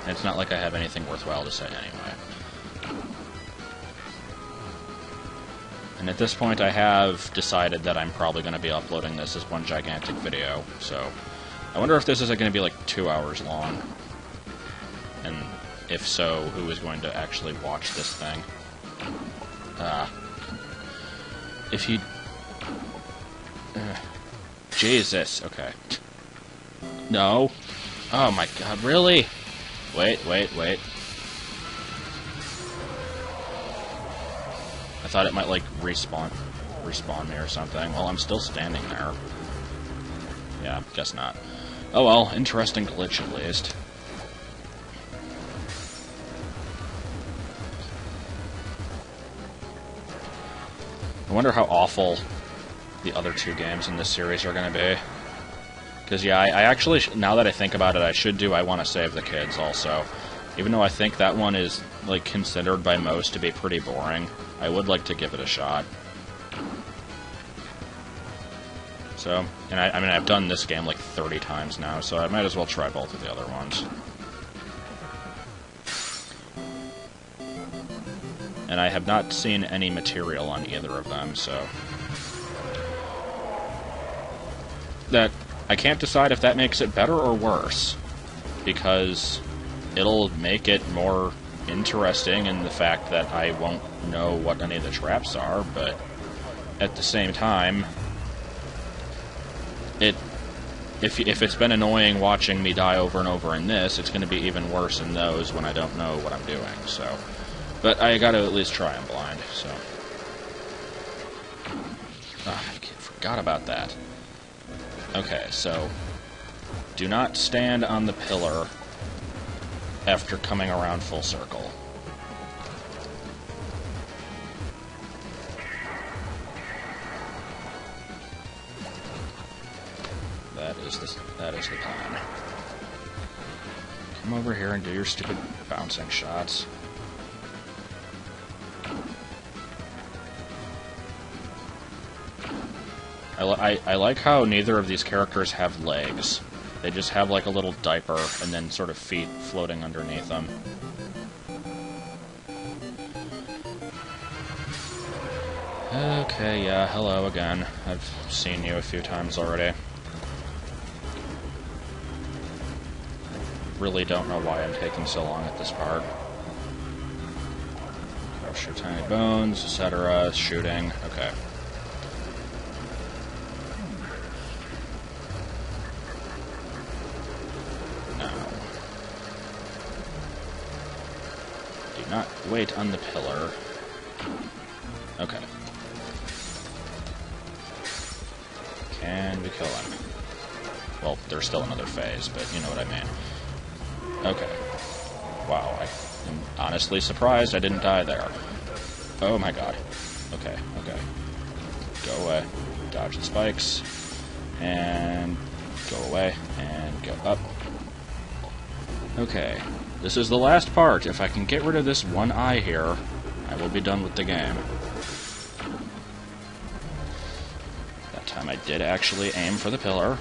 And it's not like I have anything worthwhile to say anyway. And at this point I have decided that I'm probably going to be uploading this as one gigantic video, so I wonder if this is going to be like 2 hours long. And if so, who is going to actually watch this thing? If he... Jesus, okay. No. Oh my god, really? Wait. I thought it might, like, respawn me or something. Well, I'm still standing there. Yeah, guess not. Oh well, interesting glitch at least. I wonder how awful the other two games in this series are going to be. Because, yeah, I actually, now that I think about it, I Want to Save the Kids also. Even though I think that one is, like, considered by most to be pretty boring, I would like to give it a shot. So, and I mean, I've done this game like 30 times now, so I might as well try both of the other ones. And I have not seen any material on either of them, so... That... I can't decide if that makes it better or worse, because it'll make it more interesting in the fact that I won't know what any of the traps are, but at the same time, if it's been annoying watching me die over and over in this, it's going to be even worse in those when I don't know what I'm doing, so... But I gotta at least try them blind, so... Ah, I forgot about that. Okay, so... Do not stand on the pillar after coming around full circle. That is the plan. Come over here and do your stupid bouncing shots. I like how neither of these characters have legs. They just have like a little diaper and then sort of feet floating underneath them. Okay, yeah, hello again. I've seen you a few times already. Really don't know why I'm taking so long at this part. Crush your tiny bones, etc. Shooting. Okay. Now. Do not wait on the pillar. Okay. Can we kill him? Well, there's still another phase, but you know what I mean. Okay. Wow, I am honestly surprised I didn't die there. Oh my god. Okay, okay. Go away. Dodge the spikes. And go away. And go up. Okay. This is the last part. If I can get rid of this one eye here, I will be done with the game. That time I did actually aim for the pillar.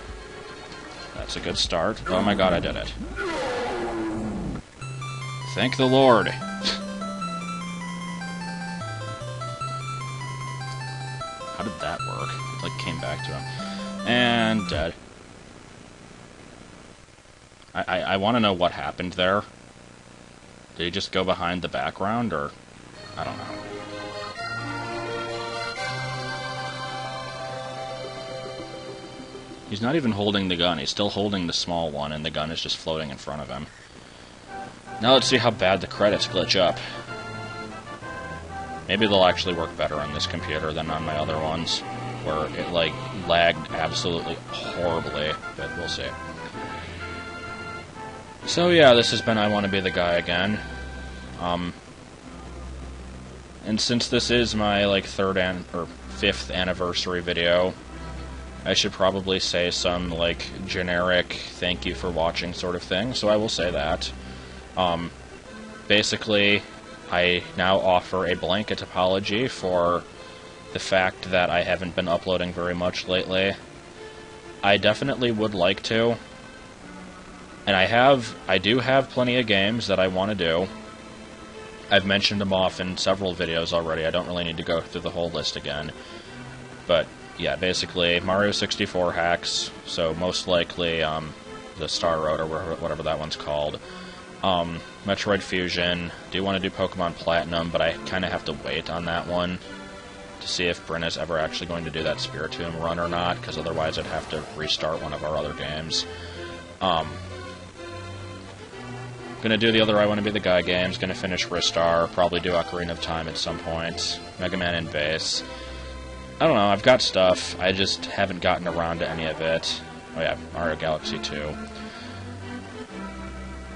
That's a good start. Oh my god, I did it. Thank the Lord. How did that work? It, like, came back to him. And dead. I want to know what happened there. Did he just go behind the background, or... I don't know. He's not even holding the gun. He's still holding the small one, and the gun is just floating in front of him. Now let's see how bad the credits glitch up. Maybe they'll actually work better on this computer than on my other ones, where it, like, lagged absolutely horribly, but we'll see. So yeah, this has been I Want to Be the Guy Again. And since this is my, like, 5th anniversary video, I should probably say some, like, generic thank you for watching sort of thing, so I will say that. Basically, I now offer a blanket apology for the fact that I haven't been uploading very much lately. I definitely would like to, and I do have plenty of games that I want to do. I've mentioned them off in several videos already. I don't really need to go through the whole list again. But, yeah, basically, Mario 64 hacks, so most likely, the Star Road, or whatever that one's called. Metroid Fusion. Do want to do Pokemon Platinum, but I kind of have to wait on that one to see if Bryn is ever actually going to do that Spiritomb run or not, because otherwise I'd have to restart one of our other games. Gonna do the other I Want to Be the Guy games, gonna finish Ristar, probably do Ocarina of Time at some point, Mega Man in Base. I don't know, I've got stuff, I just haven't gotten around to any of it. Oh yeah, Mario Galaxy 2.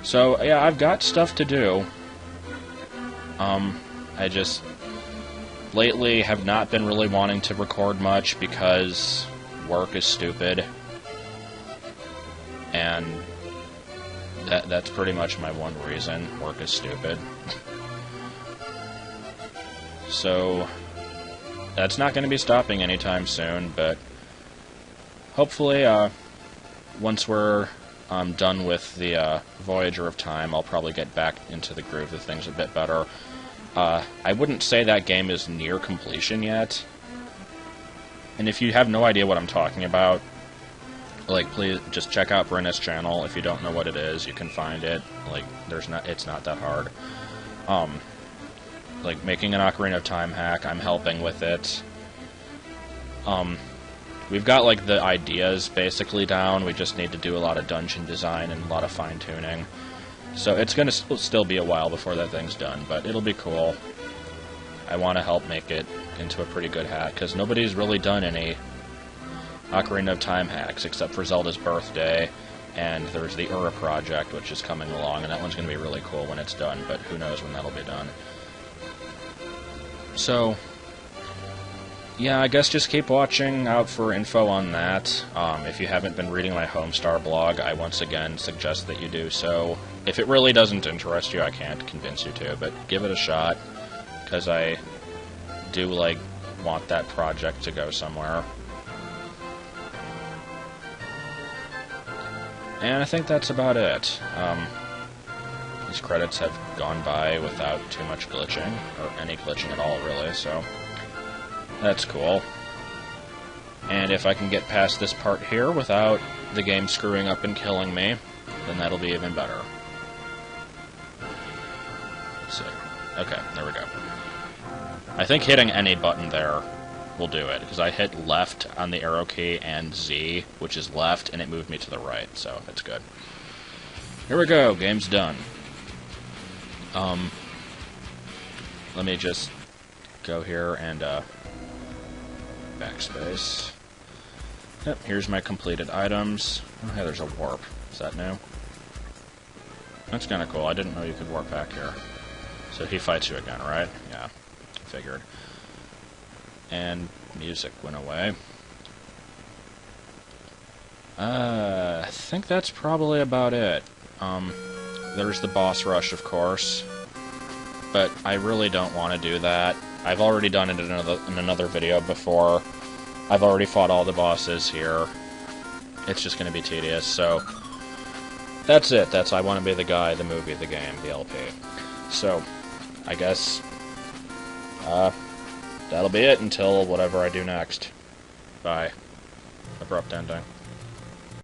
So, yeah, I've got stuff to do. I just lately have not been really wanting to record much because work is stupid. And that's pretty much my one reason. Work is stupid. So, that's not going to be stopping anytime soon, but hopefully, once we're done with the Voyager of Time, I'll probably get back into the groove of things a bit better. I wouldn't say that game is near completion yet. And if you have no idea what I'm talking about, like, please just check out Brenna's channel. If you don't know what it is, you can find it. Like, it's not that hard. Like, making an Ocarina of Time hack, I'm helping with it. We've got, like, the ideas basically down. We just need to do a lot of dungeon design and a lot of fine-tuning. So it's going to still be a while before that thing's done, but it'll be cool. I want to help make it into a pretty good hack, because nobody's really done any Ocarina of Time hacks, except for Zelda's Birthday, and there's the Ura project, which is coming along, and that one's going to be really cool when it's done, but who knows when that'll be done. So, yeah, I guess just keep watching out for info on that. If you haven't been reading my Homestar blog, I once again suggest that you do so. If it really doesn't interest you, I can't convince you to, but give it a shot, because I do, like, want that project to go somewhere. And I think that's about it. These credits have gone by without too much glitching, or any glitching at all, really, so that's cool. And if I can get past this part here without the game screwing up and killing me, then that'll be even better. Let's see. Okay, there we go. I think hitting any button there will do it, because I hit left on the arrow key and Z, which is left, and it moved me to the right, so that's good. Here we go, game's done. Let me just go here and, backspace. Yep, here's my completed items. Oh, hey, there's a warp. Is that new? That's kinda cool. I didn't know you could warp back here. So he fights you again, right? Yeah, figured. And music went away. I think that's probably about it. There's the boss rush, of course. But I really don't want to do that. I've already done it in another video before. I've already fought all the bosses here. It's just going to be tedious, so that's it. That's I Want to Be the Guy, the movie, the game, the LP. So, I guess that'll be it until whatever I do next. Bye. Abrupt ending.